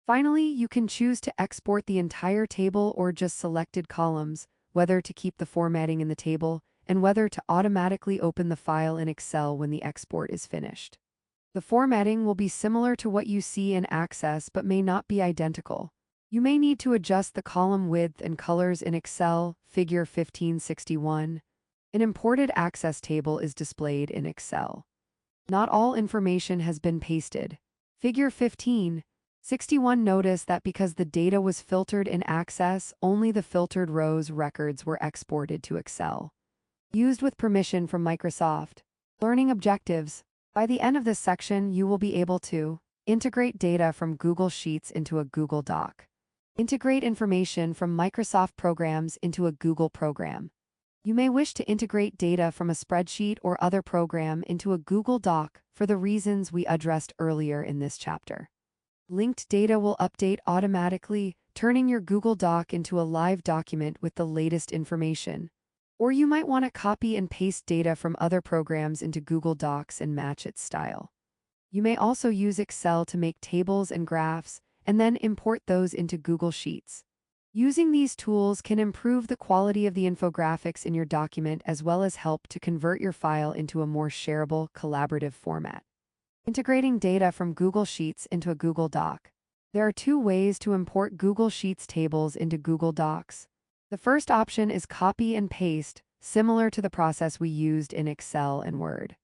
Finally, you can choose to export the entire table or just selected columns, whether to keep the formatting in the table, and whether to automatically open the file in Excel when the export is finished. The formatting will be similar to what you see in Access but may not be identical. You may need to adjust the column width and colors in Excel. Figure 15:61. An imported Access table is displayed in Excel. Not all information has been pasted. Figure 15:61. Notice that because the data was filtered in Access, only the filtered rows records were exported to Excel. Used with permission from Microsoft. Learning objectives. By the end of this section, you will be able to integrate data from Google Sheets into a Google Doc. Integrate information from Microsoft programs into a Google program. You may wish to integrate data from a spreadsheet or other program into a Google Doc for the reasons we addressed earlier in this chapter. Linked data will update automatically, turning your Google Doc into a live document with the latest information. Or you might want to copy and paste data from other programs into Google Docs and match its style. You may also use Excel to make tables and graphs, and then import those into Google Sheets. Using these tools can improve the quality of the infographics in your document as well as help to convert your file into a more shareable, collaborative format. Integrating data from Google Sheets into a Google Doc. There are two ways to import Google Sheets tables into Google Docs. The first option is copy and paste, similar to the process we used in Excel and Word.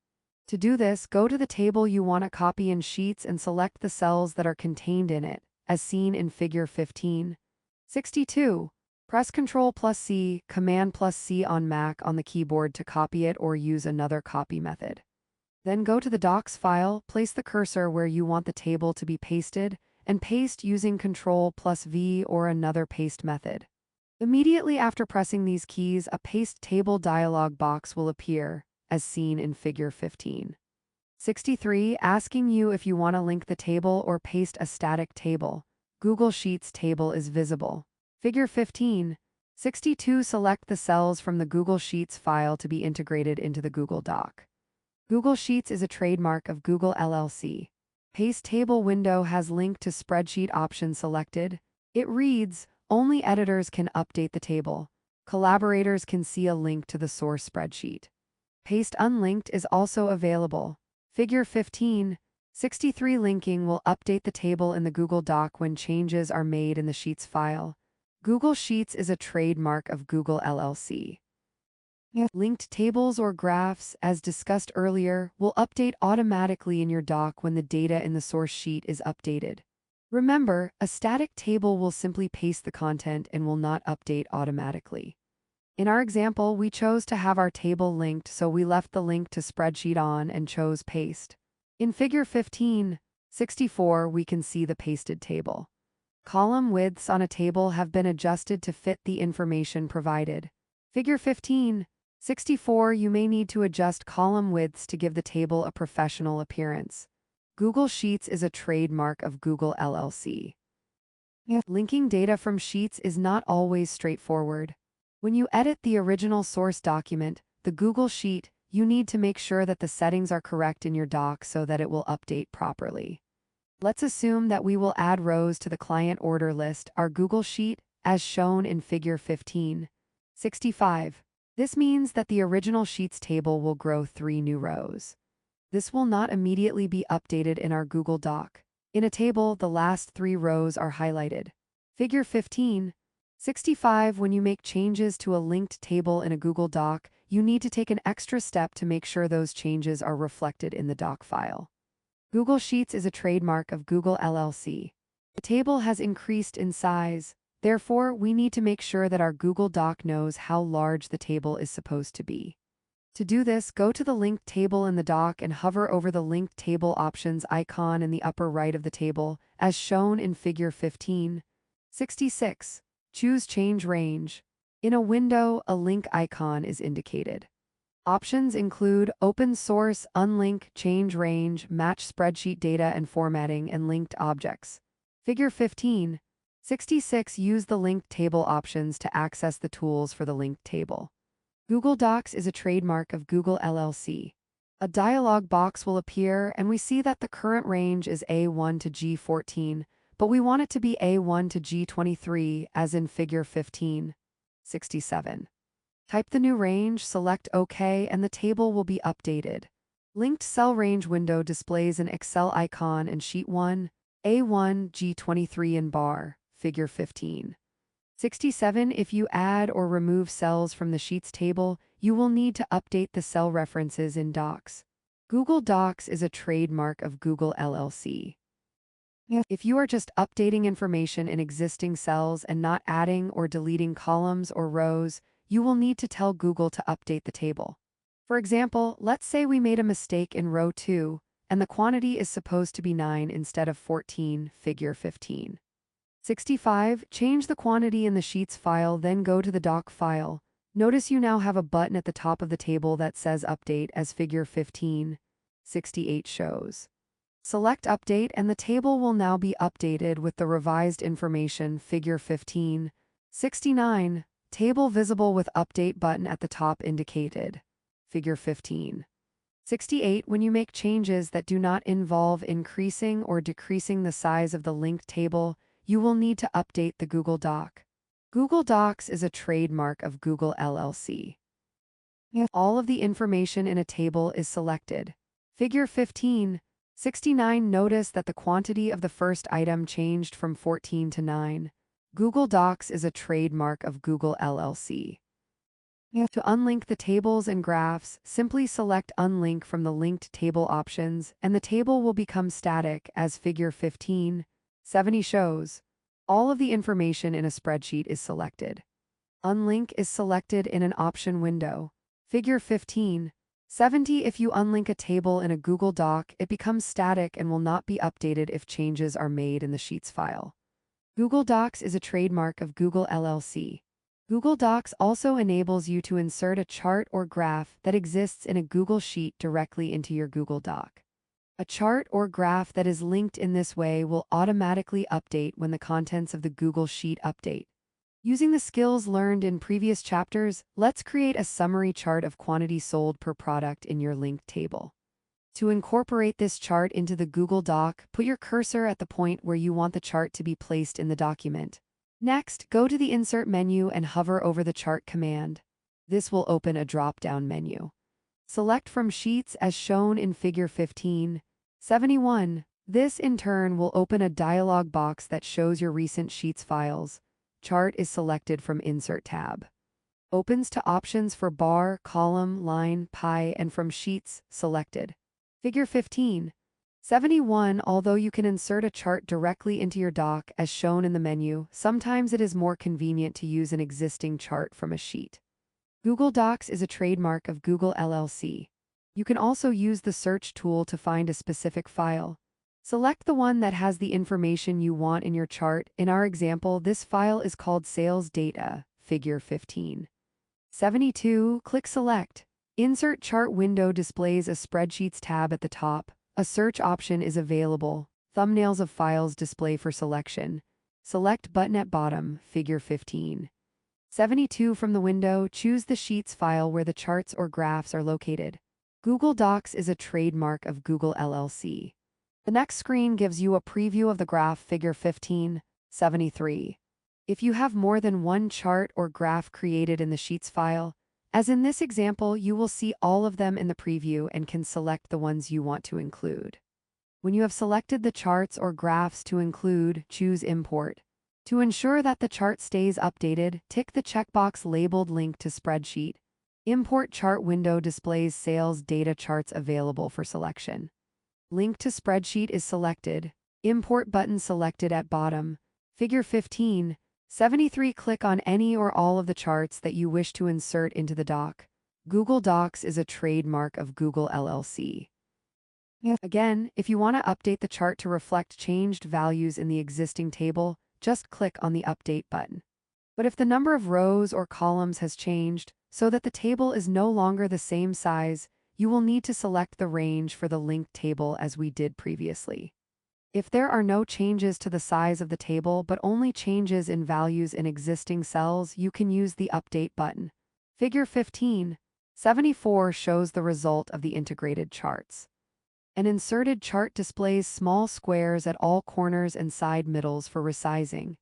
To do this, go to the table you want to copy in Sheets and select the cells that are contained in it, as seen in Figure 15:62. Press Ctrl+C, Command+C on Mac on the keyboard to copy it or use another copy method. Then go to the Docs file, place the cursor where you want the table to be pasted, and paste using Ctrl+V or another paste method. Immediately after pressing these keys, a Paste Table dialog box will appear, as seen in Figure 15:63, asking you if you want to link the table or paste a static table. Google Sheets table is visible. Figure 15:62. Select the cells from the Google Sheets file to be integrated into the Google Doc. Google Sheets is a trademark of Google LLC. Paste Table window has link to spreadsheet option selected. It reads, only editors can update the table. Collaborators can see a link to the source spreadsheet. Paste Unlinked is also available. Figure 15:63. Linking will update the table in the Google Doc when changes are made in the Sheets file. Google Sheets is a trademark of Google LLC. Linked tables or graphs, as discussed earlier, will update automatically in your doc when the data in the source sheet is updated. Remember, a static table will simply paste the content and will not update automatically. In our example, we chose to have our table linked, so we left the link to spreadsheet on and chose paste. In Figure 15:64, we can see the pasted table. Column widths on a table have been adjusted to fit the information provided. Figure 15:64, you may need to adjust column widths to give the table a professional appearance. Google Sheets is a trademark of Google LLC. Linking data from Sheets is not always straightforward. When you edit the original source document, the Google Sheet, you need to make sure that the settings are correct in your doc so that it will update properly. Let's assume that we will add rows to the client order list, our Google Sheet, as shown in Figure 15:65. This means that the original Sheets table will grow 3 new rows. This will not immediately be updated in our Google Doc. In a table, the last 3 rows are highlighted. Figure 15:65, when you make changes to a linked table in a Google Doc, you need to take an extra step to make sure those changes are reflected in the doc file. Google Sheets is a trademark of Google LLC. The table has increased in size. Therefore, we need to make sure that our Google Doc knows how large the table is supposed to be. To do this, go to the linked table in the doc and hover over the linked table options icon in the upper right of the table, as shown in Figure 15:66. Choose Change Range. In a window, a link icon is indicated. Options include Open Source, Unlink, Change Range, Match Spreadsheet Data and Formatting, and Linked Objects. Figure 15:66, use the linked table options to access the tools for the linked table. Google Docs is a trademark of Google LLC. A dialog box will appear, and we see that the current range is A1 to G14, but we want it to be A1 to G23, as in Figure 15:67. Type the new range, select OK, and the table will be updated. Linked Cell Range window displays an Excel icon and Sheet 1, A1, G23 in bar, Figure 15:67. If you add or remove cells from the Sheets table, you will need to update the cell references in Docs. Google Docs is a trademark of Google LLC. If you are just updating information in existing cells and not adding or deleting columns or rows, you will need to tell Google to update the table. For example, let's say we made a mistake in row 2, and the quantity is supposed to be 9 instead of 14, Figure 15:65. Change the quantity in the Sheets file, then go to the doc file. Notice you now have a button at the top of the table that says Update, as Figure 15:68 shows. Select Update and the table will now be updated with the revised information. Figure 15:69. Table visible with Update button at the top indicated. Figure 15:68. When you make changes that do not involve increasing or decreasing the size of the linked table, you will need to update the Google Doc. Google Docs is a trademark of Google LLC. All of the information in a table is selected. Figure 15:69. Notice that the quantity of the first item changed from 14 to 9. Google Docs is a trademark of Google LLC. To unlink the tables and graphs, simply select Unlink from the linked table options, and the table will become static, as Figure 15:70 shows. All of the information in a spreadsheet is selected. Unlink is selected in an option window. Figure 15:70. If you unlink a table in a Google Doc, it becomes static and will not be updated if changes are made in the Sheets file. Google Docs is a trademark of Google LLC. Google Docs also enables you to insert a chart or graph that exists in a Google Sheet directly into your Google Doc. A chart or graph that is linked in this way will automatically update when the contents of the Google Sheet update. Using the skills learned in previous chapters, let's create a summary chart of quantity sold per product in your linked table. To incorporate this chart into the Google Doc, put your cursor at the point where you want the chart to be placed in the document. Next, go to the Insert menu and hover over the Chart command. This will open a drop-down menu. Select from Sheets as shown in Figure 15:71. This, in turn, will open a dialog box that shows your recent Sheets files. Chart is selected from Insert tab. Opens to options for bar, column, line, pie, and from sheets, selected. Figure 15. 71. Although you can insert a chart directly into your doc as shown in the menu, sometimes it is more convenient to use an existing chart from a sheet. Google Docs is a trademark of Google LLC. You can also use the search tool to find a specific file. Select the one that has the information you want in your chart. In our example, this file is called Sales Data, Figure 15. 72. Click Select. Insert Chart window displays a Spreadsheets tab at the top. A search option is available. Thumbnails of files display for selection. Select button at bottom, Figure 15. 72. From the window, choose the Sheets file where the charts or graphs are located. Google Docs is a trademark of Google LLC. The next screen gives you a preview of the graph, Figure 15. 73. If you have more than one chart or graph created in the Sheets file, as in this example, you will see all of them in the preview and can select the ones you want to include. When you have selected the charts or graphs to include, choose Import. To ensure that the chart stays updated, tick the checkbox labeled Link to Spreadsheet. Import Chart window displays sales data charts available for selection. Link to Spreadsheet is selected. Import button selected at bottom. Figure 15. 73. Click on any or all of the charts that you wish to insert into the doc. Google Docs is a trademark of Google LLC. Again, if you want to update the chart to reflect changed values in the existing table, just click on the Update button. But if the number of rows or columns has changed, so that the table is no longer the same size, you will need to select the range for the linked table as we did previously. If there are no changes to the size of the table but only changes in values in existing cells, you can use the Update button. Figure 15. 74 shows the result of the integrated charts. An inserted chart displays small squares at all corners and side middles for resizing.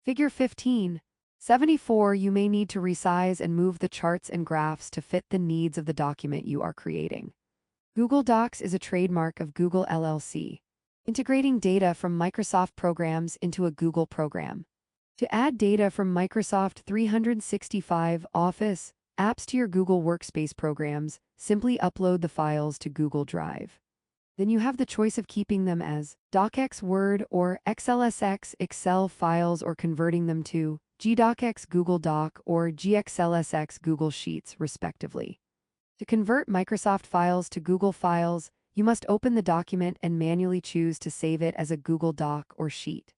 Figure 15. 74. You may need to resize and move the charts and graphs to fit the needs of the document you are creating. Google Docs is a trademark of Google LLC. Integrating data from Microsoft programs into a Google program. To add data from Microsoft 365 Office apps to your Google Workspace programs, simply upload the files to Google Drive. Then you have the choice of keeping them as DocX Word or XLSX Excel files or converting them to GDocX Google Doc or GXLSX Google Sheets, respectively. To convert Microsoft files to Google files, you must open the document and manually choose to save it as a Google Doc or sheet.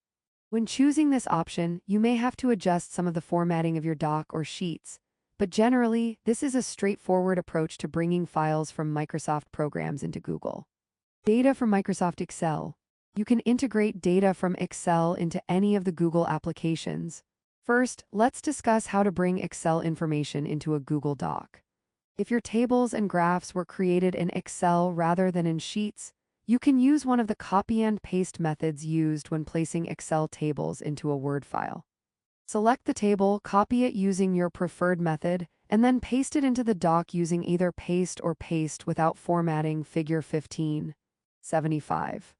When choosing this option, you may have to adjust some of the formatting of your doc or sheets, but generally, this is a straightforward approach to bringing files from Microsoft programs into Google. Data from Microsoft Excel. You can integrate data from Excel into any of the Google applications. First, let's discuss how to bring Excel information into a Google Doc. If your tables and graphs were created in Excel rather than in Sheets, you can use one of the copy and paste methods used when placing Excel tables into a Word file. Select the table, copy it using your preferred method, and then paste it into the doc using either paste or paste without formatting. Figure 15. 75.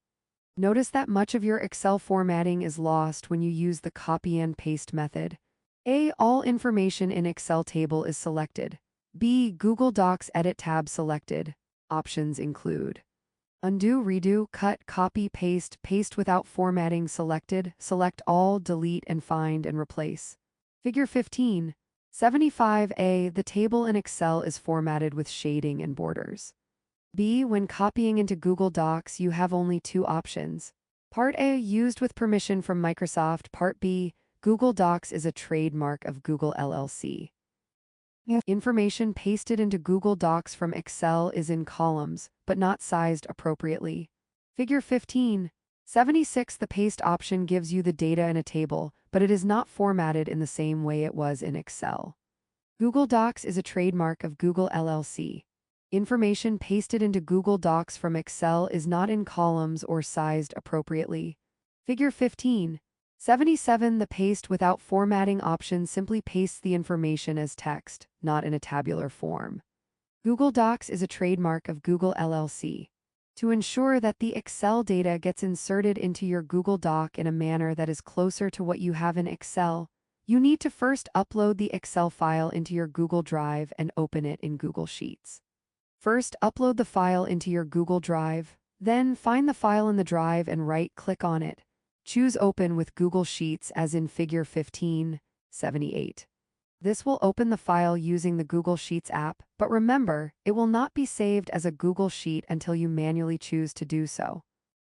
Notice that much of your Excel formatting is lost when you use the copy and paste method. A. All information in Excel table is selected. B. Google Docs Edit tab selected. Options include undo, redo, cut, copy, paste, paste without formatting selected, select all, delete and find and replace. Figure 15. 75A. The table in Excel is formatted with shading and borders. B. When copying into Google Docs, you have only two options. Part A, used with permission from Microsoft. Part B, Google Docs is a trademark of Google LLC. Information pasted into Google Docs from Excel is in columns, but not sized appropriately. Figure 15. 76. The paste option gives you the data in a table, but it is not formatted in the same way it was in Excel. Google Docs is a trademark of Google LLC. Information pasted into Google Docs from Excel is not in columns or sized appropriately. Figure 15. 77. The paste without formatting option simply pastes the information as text, not in a tabular form. Google Docs is a trademark of Google LLC. To ensure that the Excel data gets inserted into your Google Doc in a manner that is closer to what you have in Excel, You need to first upload the Excel file into your Google Drive and open it in Google Sheets. First, upload the file into your Google Drive, then find the file in the drive and right-click on it. Choose Open with Google Sheets as in Figure 1578. This will open the file using the Google Sheets app, but remember, it will not be saved as a Google Sheet until you manually choose to do so.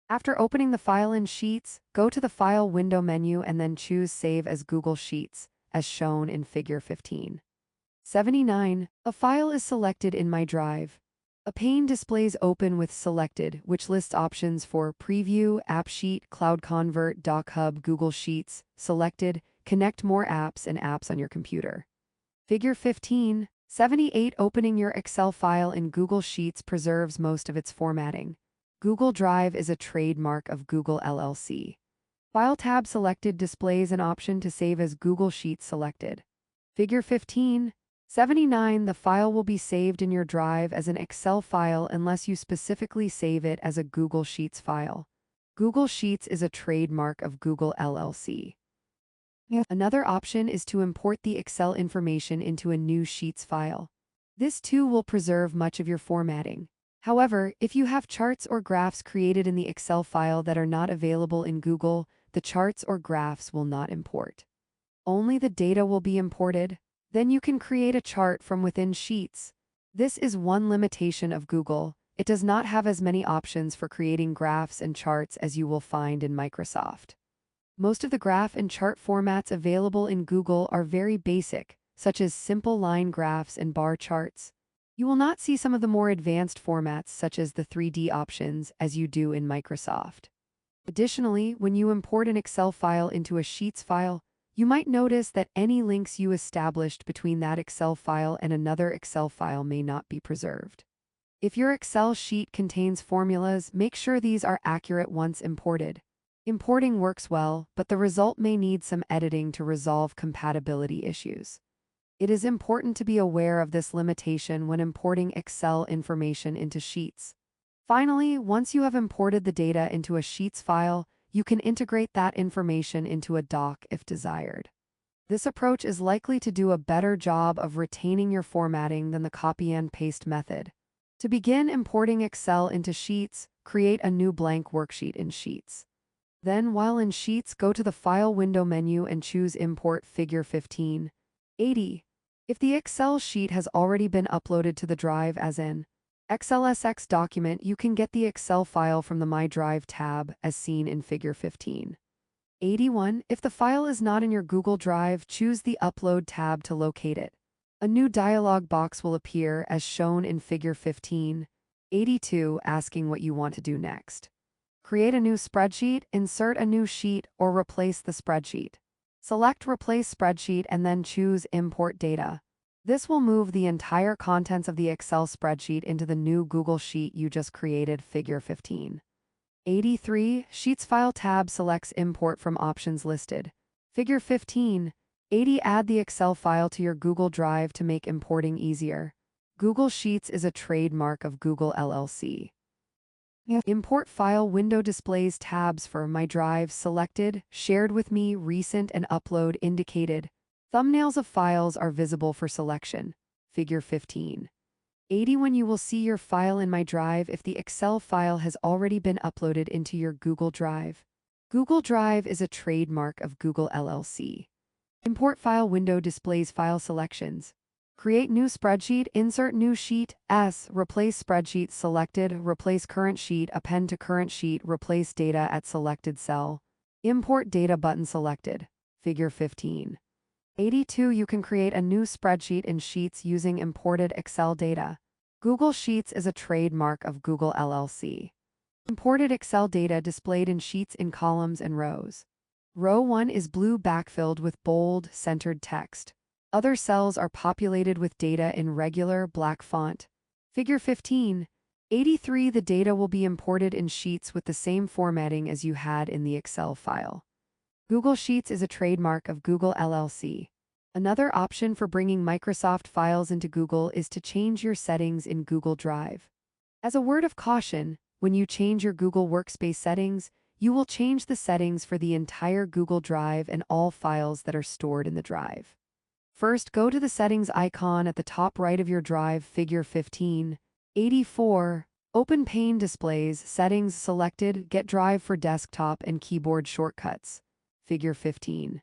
After opening the file in Sheets, go to the File window menu and then choose Save as Google Sheets, as shown in Figure 1579. A file is selected in My Drive. A pane displays Open with Selected, which lists options for Preview, AppSheet, Cloud Convert, Doc Hub, Google Sheets, Selected, Connect more apps and apps on your computer. Figure 1578. Opening your Excel file in Google Sheets preserves most of its formatting. Google Drive is a trademark of Google LLC. File tab selected displays an option to save as Google Sheets selected. Figure 1579. The file will be saved in your drive as an Excel file unless you specifically save it as a Google Sheets file. Google Sheets is a trademark of Google LLC. Another option is to import the Excel information into a new Sheets file. This too will preserve much of your formatting. However, if you have charts or graphs created in the Excel file that are not available in Google, the charts or graphs will not import. Only the data will be imported. Then you can create a chart from within Sheets. This is one limitation of Google. It does not have as many options for creating graphs and charts as you will find in Microsoft. Most of the graph and chart formats available in Google are very basic, such as simple line graphs and bar charts. You will not see some of the more advanced formats such as the 3D options as you do in Microsoft. Additionally, when you import an Excel file into a Sheets file, you might notice that any links you established between that Excel file and another Excel file may not be preserved. If your Excel sheet contains formulas, make sure these are accurate once imported. Importing works well, but the result may need some editing to resolve compatibility issues. It is important to be aware of this limitation when importing Excel information into Sheets. Finally, once you have imported the data into a Sheets file, you can integrate that information into a doc if desired. This approach is likely to do a better job of retaining your formatting than the copy and paste method. To begin importing Excel into Sheets, create a new blank worksheet in Sheets. Then, while in Sheets, go to the File window menu and choose Import Figure 1580. If the Excel sheet has already been uploaded to the drive as an XLSX document, you can get the Excel file from the My Drive tab, as seen in Figure 1581. If the file is not in your Google Drive, choose the Upload tab to locate it. A new dialog box will appear as shown in Figure 1582, asking what you want to do next. Create a new spreadsheet, insert a new sheet, or replace the spreadsheet. Select Replace Spreadsheet and then choose Import Data. This will move the entire contents of the Excel spreadsheet into the new Google Sheet you just created. Figure 1583. Sheets File tab selects Import from options listed. Figure 1580. Add the Excel file to your Google Drive to make importing easier. Google Sheets is a trademark of Google LLC. Import File window displays tabs for My Drive selected, Shared with Me, Recent, and Upload indicated. Thumbnails of files are visible for selection. Figure 1580. When you will see your file in My Drive if the Excel file has already been uploaded into your Google Drive. Google Drive is a trademark of Google LLC. Import File window displays file selections. Create new spreadsheet, insert new sheet, replace spreadsheet selected, replace current sheet, append to current sheet, replace data at selected cell. Import data button selected. Figure 1582. You can create a new spreadsheet in Sheets using imported Excel data. Google Sheets is a trademark of Google LLC. Imported Excel data displayed in Sheets in columns and rows. Row 1 is blue backfilled with bold, centered text. Other cells are populated with data in regular black font. Figure 1583. The data will be imported in Sheets with the same formatting as you had in the Excel file. Google Sheets is a trademark of Google LLC. Another option for bringing Microsoft files into Google is to change your settings in Google Drive. As a word of caution, when you change your Google Workspace settings, you will change the settings for the entire Google Drive and all files that are stored in the drive. First, go to the settings icon at the top right of your drive, figure 15. 84. Open pane displays, settings selected, get drive for desktop and keyboard shortcuts. Figure 15.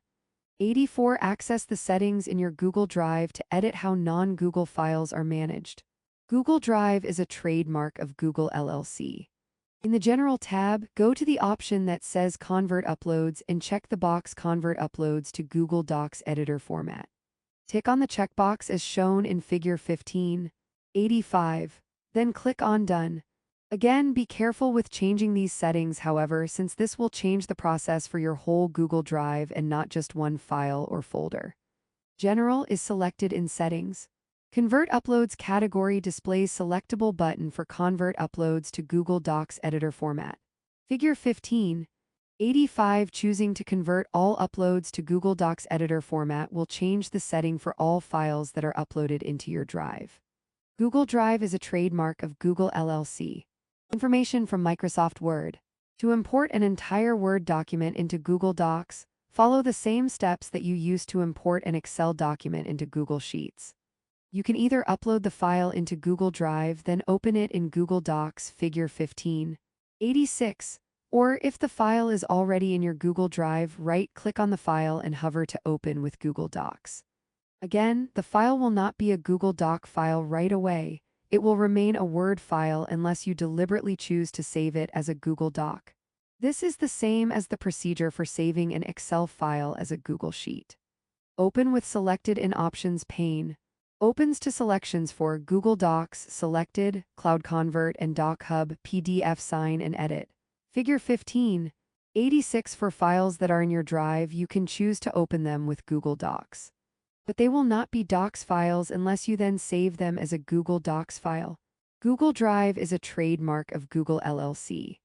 84. Access the settings in your Google Drive to edit how non-Google files are managed. Google Drive is a trademark of Google LLC. In the General tab, go to the option that says Convert Uploads and check the box Convert Uploads to Google Docs Editor format. Tick on the checkbox as shown in figure 15. 85. Then click on Done. Again, be careful with changing these settings, however, since this will change the process for your whole Google Drive and not just one file or folder. General is selected in Settings. Convert Uploads category displays selectable button for Convert Uploads to Google Docs Editor format. Figure 15. 85. Choosing to convert all uploads to Google Docs Editor format will change the setting for all files that are uploaded into your drive. Google Drive is a trademark of Google LLC. Information from Microsoft Word. To import an entire Word document into Google Docs, follow the same steps that you use to import an Excel document into Google Sheets. You can either upload the file into Google Drive, then open it in Google Docs, figure 15. 86. Or if the file is already in your Google Drive, right-click on the file and hover to open with Google Docs. Again, the file will not be a Google Doc file right away. It will remain a Word file unless you deliberately choose to save it as a Google Doc. This is the same as the procedure for saving an Excel file as a Google Sheet. Open with selected in Options pane. Opens to selections for Google Docs, selected, Cloud Convert and Doc Hub, PDF Sign and Edit. Figure 15. 86. For files that are in your drive, you can choose to open them with Google Docs. But they will not be Docs files unless you then save them as a Google Docs file. Google Drive is a trademark of Google LLC.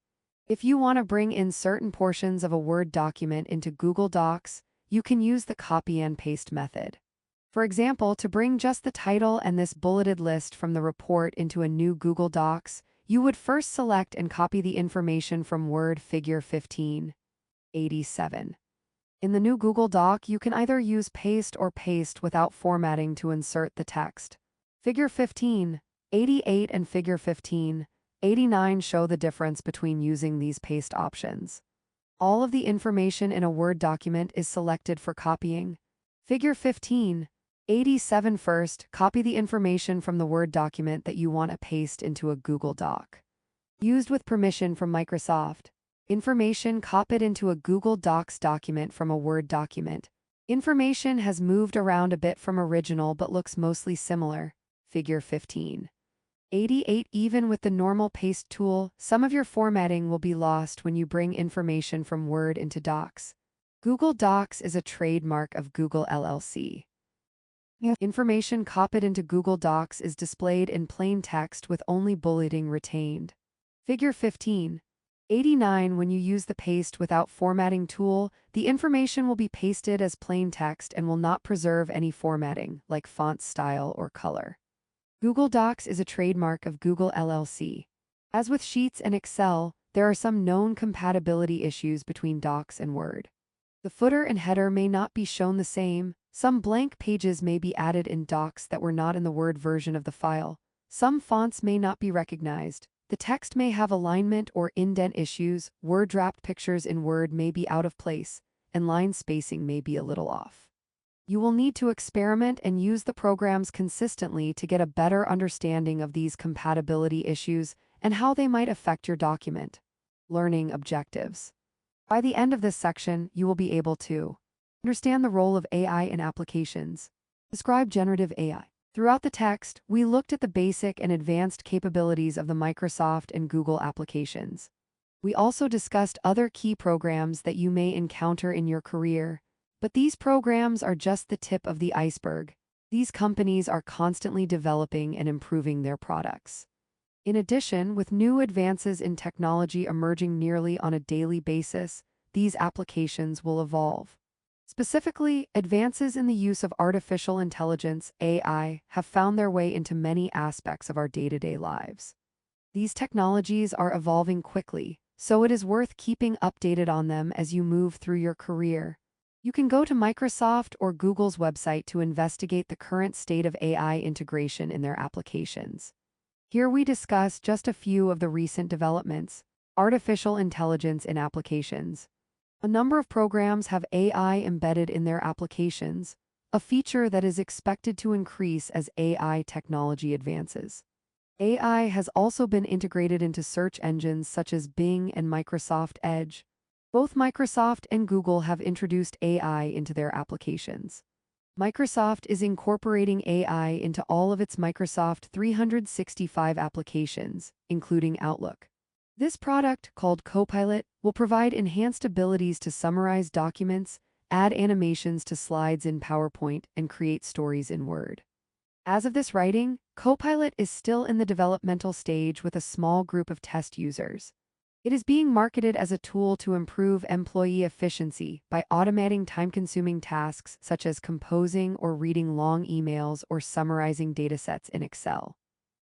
If you want to bring in certain portions of a Word document into Google Docs, you can use the copy and paste method. For example, to bring just the title and this bulleted list from the report into a new Google Docs, you would first select and copy the information from Word, figure 15. 87. In the new Google Doc, you can either use paste or paste without formatting to insert the text. Figure 15. 88 and figure 15. 89 show the difference between using these paste options. All of the information in a Word document is selected for copying. Figure 15. 87. First, copy the information from the Word document that you want to paste into a Google Doc. Used with permission from Microsoft. Information copied into a Google Docs document from a Word document. Information has moved around a bit from original but looks mostly similar. Figure 15. 88. Even with the normal paste tool, some of your formatting will be lost when you bring information from Word into Docs. Google Docs is a trademark of Google LLC. Information copied into Google Docs is displayed in plain text with only bulleting retained. Figure 15. 89. When you use the paste without formatting tool, the information will be pasted as plain text and will not preserve any formatting, like font style or color. Google Docs is a trademark of Google LLC. As with Sheets and Excel, there are some known compatibility issues between Docs and Word. The footer and header may not be shown the same. Some blank pages may be added in Docs that were not in the Word version of the file. Some fonts may not be recognized. The text may have alignment or indent issues, word wrapped pictures in Word may be out of place, and line spacing may be a little off. You will need to experiment and use the programs consistently to get a better understanding of these compatibility issues and how they might affect your document. Learning objectives. By the end of this section, you will be able to understand the role of AI in applications. Describe generative AI. Throughout the text, we looked at the basic and advanced capabilities of the Microsoft and Google applications. We also discussed other key programs that you may encounter in your career, but these programs are just the tip of the iceberg. These companies are constantly developing and improving their products. In addition, with new advances in technology emerging nearly on a daily basis, these applications will evolve. Specifically, advances in the use of artificial intelligence, AI, have found their way into many aspects of our day-to-day lives. These technologies are evolving quickly, so it is worth keeping updated on them as you move through your career. You can go to Microsoft or Google's website to investigate the current state of AI integration in their applications. Here we discuss just a few of the recent developments. Artificial intelligence in applications. A number of programs have AI embedded in their applications, a feature that is expected to increase as AI technology advances. AI has also been integrated into search engines such as Bing and Microsoft Edge. Both Microsoft and Google have introduced AI into their applications. Microsoft is incorporating AI into all of its Microsoft 365 applications, including Outlook. This product, called Copilot, will provide enhanced abilities to summarize documents, add animations to slides in PowerPoint, and create stories in Word. As of this writing, Copilot is still in the developmental stage with a small group of test users. It is being marketed as a tool to improve employee efficiency by automating time-consuming tasks such as composing or reading long emails or summarizing datasets in Excel.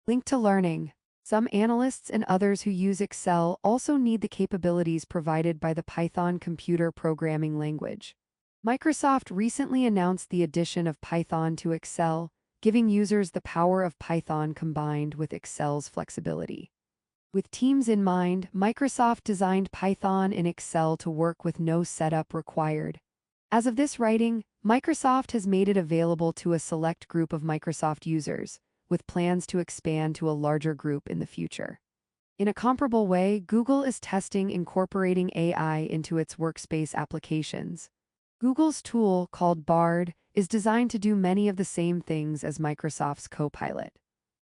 Link to learning. Some analysts and others who use Excel also need the capabilities provided by the Python computer programming language. Microsoft recently announced the addition of Python to Excel, giving users the power of Python combined with Excel's flexibility. With Teams in mind, Microsoft designed Python in Excel to work with no setup required. As of this writing, Microsoft has made it available to a select group of Microsoft users, with plans to expand to a larger group in the future. In a comparable way, Google is testing incorporating AI into its workspace applications. Google's tool, called Bard, is designed to do many of the same things as Microsoft's Copilot.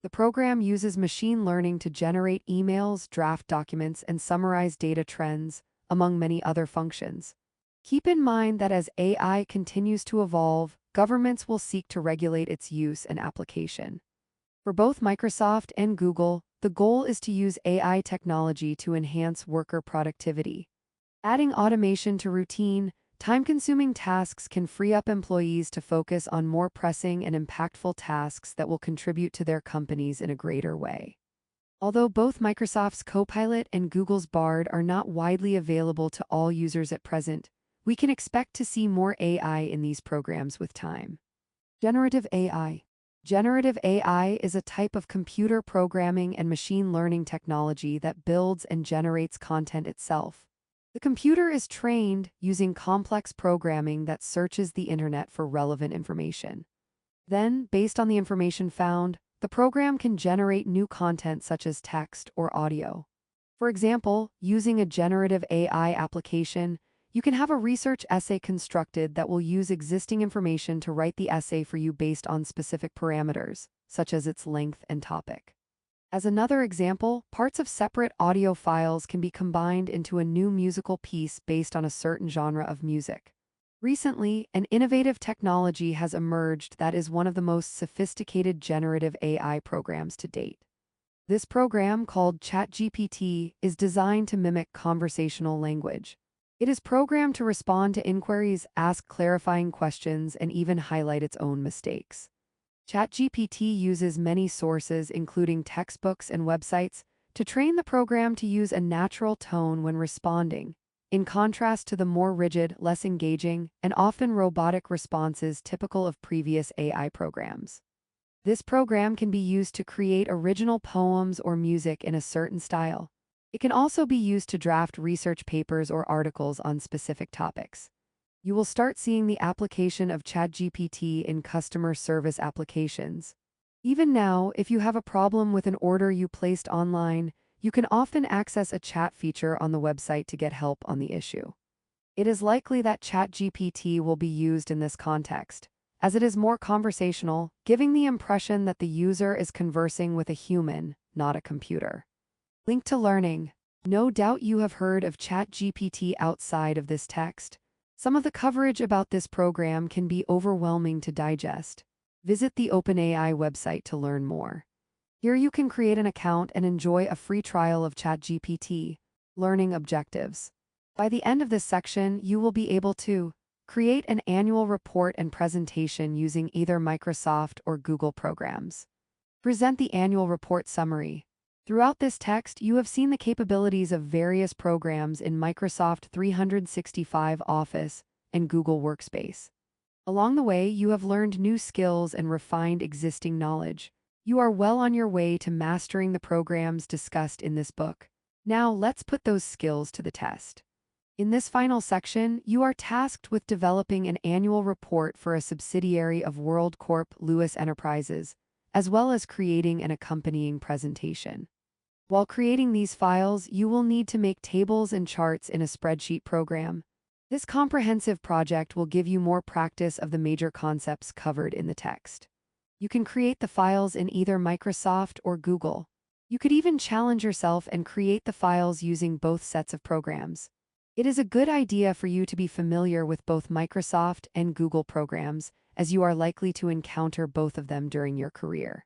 The program uses machine learning to generate emails, draft documents, and summarize data trends, among many other functions. Keep in mind that as AI continues to evolve, governments will seek to regulate its use and application. For both Microsoft and Google, the goal is to use AI technology to enhance worker productivity. Adding automation to routine, time-consuming tasks can free up employees to focus on more pressing and impactful tasks that will contribute to their companies in a greater way. Although both Microsoft's Copilot and Google's Bard are not widely available to all users at present, we can expect to see more AI in these programs with time. Generative AI. Generative AI is a type of computer programming and machine learning technology that builds and generates content itself. The computer is trained using complex programming that searches the internet for relevant information. Then, based on the information found, the program can generate new content such as text or audio. For example, using a generative AI application, you can have a research essay constructed that will use existing information to write the essay for you based on specific parameters, such as its length and topic. As another example, parts of separate audio files can be combined into a new musical piece based on a certain genre of music. Recently, an innovative technology has emerged that is one of the most sophisticated generative AI programs to date. This program, called ChatGPT, is designed to mimic conversational language. It is programmed to respond to inquiries, ask clarifying questions, and even highlight its own mistakes. ChatGPT uses many sources, including textbooks and websites, to train the program to use a natural tone when responding, in contrast to the more rigid, less engaging, and often robotic responses typical of previous AI programs. This program can be used to create original poems or music in a certain style. It can also be used to draft research papers or articles on specific topics. You will start seeing the application of ChatGPT in customer service applications. Even now, if you have a problem with an order you placed online, you can often access a chat feature on the website to get help on the issue. It is likely that ChatGPT will be used in this context, as it is more conversational, giving the impression that the user is conversing with a human, not a computer. Link to learning. No doubt you have heard of ChatGPT outside of this text. Some of the coverage about this program can be overwhelming to digest. Visit the OpenAI website to learn more. Here you can create an account and enjoy a free trial of ChatGPT. Learning objectives. By the end of this section, you will be able to create an annual report and presentation using either Microsoft or Google programs. Present the annual report summary. Throughout this text, you have seen the capabilities of various programs in Microsoft 365 Office and Google Workspace. Along the way, you have learned new skills and refined existing knowledge. You are well on your way to mastering the programs discussed in this book. Now, let's put those skills to the test. In this final section, you are tasked with developing an annual report for a subsidiary of World Corp Lewis Enterprises, as well as creating an accompanying presentation. While creating these files, you will need to make tables and charts in a spreadsheet program. This comprehensive project will give you more practice of the major concepts covered in the text. You can create the files in either Microsoft or Google. You could even challenge yourself and create the files using both sets of programs. It is a good idea for you to be familiar with both Microsoft and Google programs, as you are likely to encounter both of them during your career.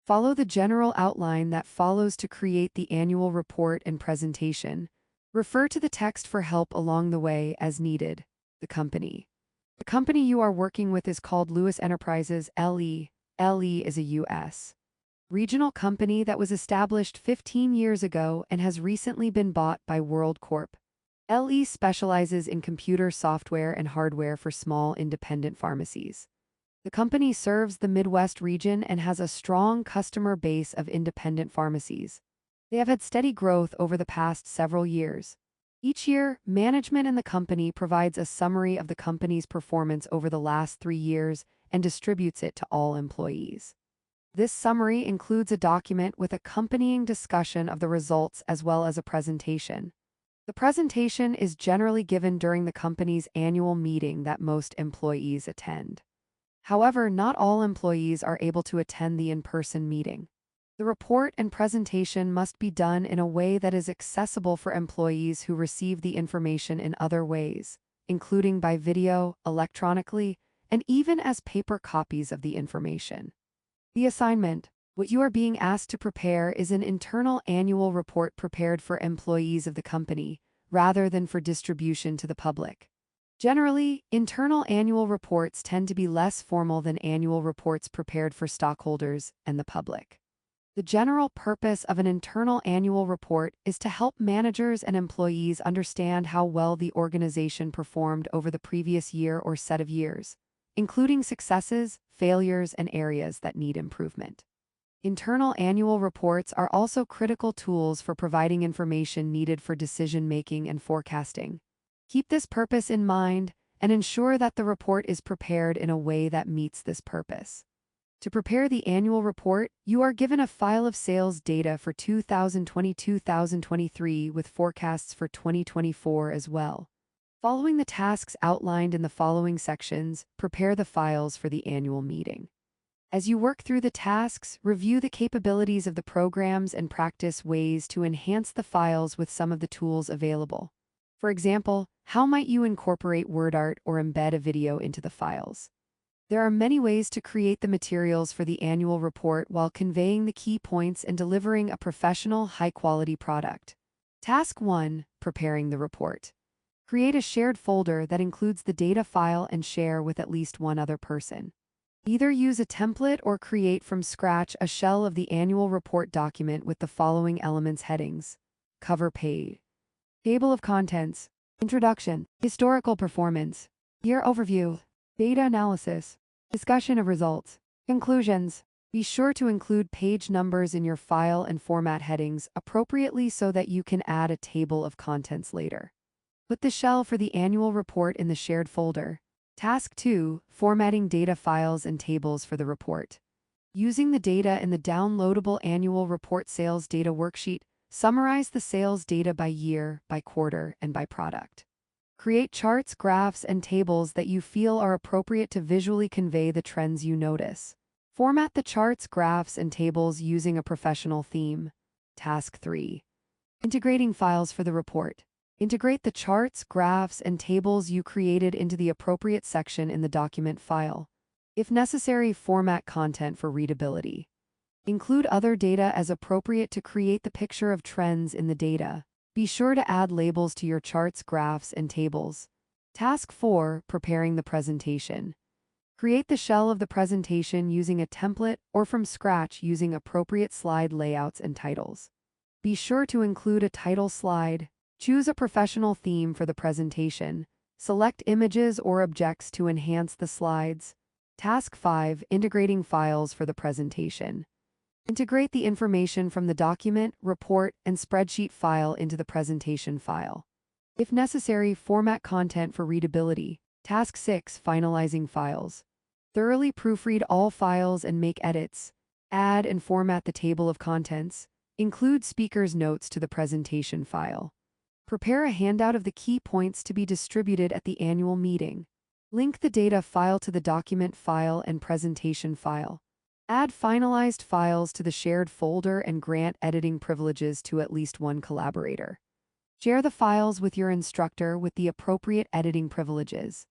Follow the general outline that follows to create the annual report and presentation. Refer to the text for help along the way as needed. The company. The company you are working with is called Lewis Enterprises, LE. LE is a U.S. regional company that was established 15 years ago and has recently been bought by World Corp. LE specializes in computer software and hardware for small independent pharmacies. The company serves the Midwest region and has a strong customer base of independent pharmacies. They have had steady growth over the past several years. Each year, management in the company provides a summary of the company's performance over the last 3 years and distributes it to all employees. This summary includes a document with accompanying discussion of the results as well as a presentation. The presentation is generally given during the company's annual meeting that most employees attend. However, not all employees are able to attend the in-person meeting. The report and presentation must be done in a way that is accessible for employees who receive the information in other ways, including by video, electronically, and even as paper copies of the information. The assignment. What you are being asked to prepare is an internal annual report prepared for employees of the company, rather than for distribution to the public. Generally, internal annual reports tend to be less formal than annual reports prepared for stockholders and the public. The general purpose of an internal annual report is to help managers and employees understand how well the organization performed over the previous year or set of years, including successes, failures, and areas that need improvement. Internal annual reports are also critical tools for providing information needed for decision-making and forecasting. Keep this purpose in mind and ensure that the report is prepared in a way that meets this purpose. To prepare the annual report, you are given a file of sales data for 2020-2023 with forecasts for 2024 as well. Following the tasks outlined in the following sections, prepare the files for the annual meeting. As you work through the tasks, review the capabilities of the programs and practice ways to enhance the files with some of the tools available. For example, how might you incorporate word art or embed a video into the files? There are many ways to create the materials for the annual report while conveying the key points and delivering a professional, high-quality product. Task 1. Preparing the report. Create a shared folder that includes the data file and share with at least one other person. Either use a template or create from scratch a shell of the annual report document with the following elements headings. Cover page. Table of contents. Introduction. Historical performance. Year overview. Data analysis. Discussion of results. Conclusions. Be sure to include page numbers in your file and format headings appropriately so that you can add a table of contents later. Put the shell for the annual report in the shared folder. Task 2. Formatting data files and tables for the report. Using the data in the downloadable annual report sales data worksheet, summarize the sales data by year, by quarter, and by product. Create charts, graphs, and tables that you feel are appropriate to visually convey the trends you notice. Format the charts, graphs, and tables using a professional theme. Task 3. Integrating files for the report. Integrate the charts, graphs, and tables you created into the appropriate section in the document file. If necessary, format content for readability. Include other data as appropriate to create the picture of trends in the data. Be sure to add labels to your charts, graphs, and tables. Task 4. Preparing the presentation. Create the shell of the presentation using a template or from scratch using appropriate slide layouts and titles. Be sure to include a title slide. Choose a professional theme for the presentation. Select images or objects to enhance the slides. Task 5. Integrating files for the presentation. Integrate the information from the document, report, and spreadsheet file into the presentation file. If necessary, format content for readability. Task 6. Finalizing files. Thoroughly proofread all files and make edits. Add and format the table of contents. Include speaker's notes to the presentation file. Prepare a handout of the key points to be distributed at the annual meeting. Link the data file to the document file and presentation file. Add finalized files to the shared folder and grant editing privileges to at least one collaborator. Share the files with your instructor with the appropriate editing privileges.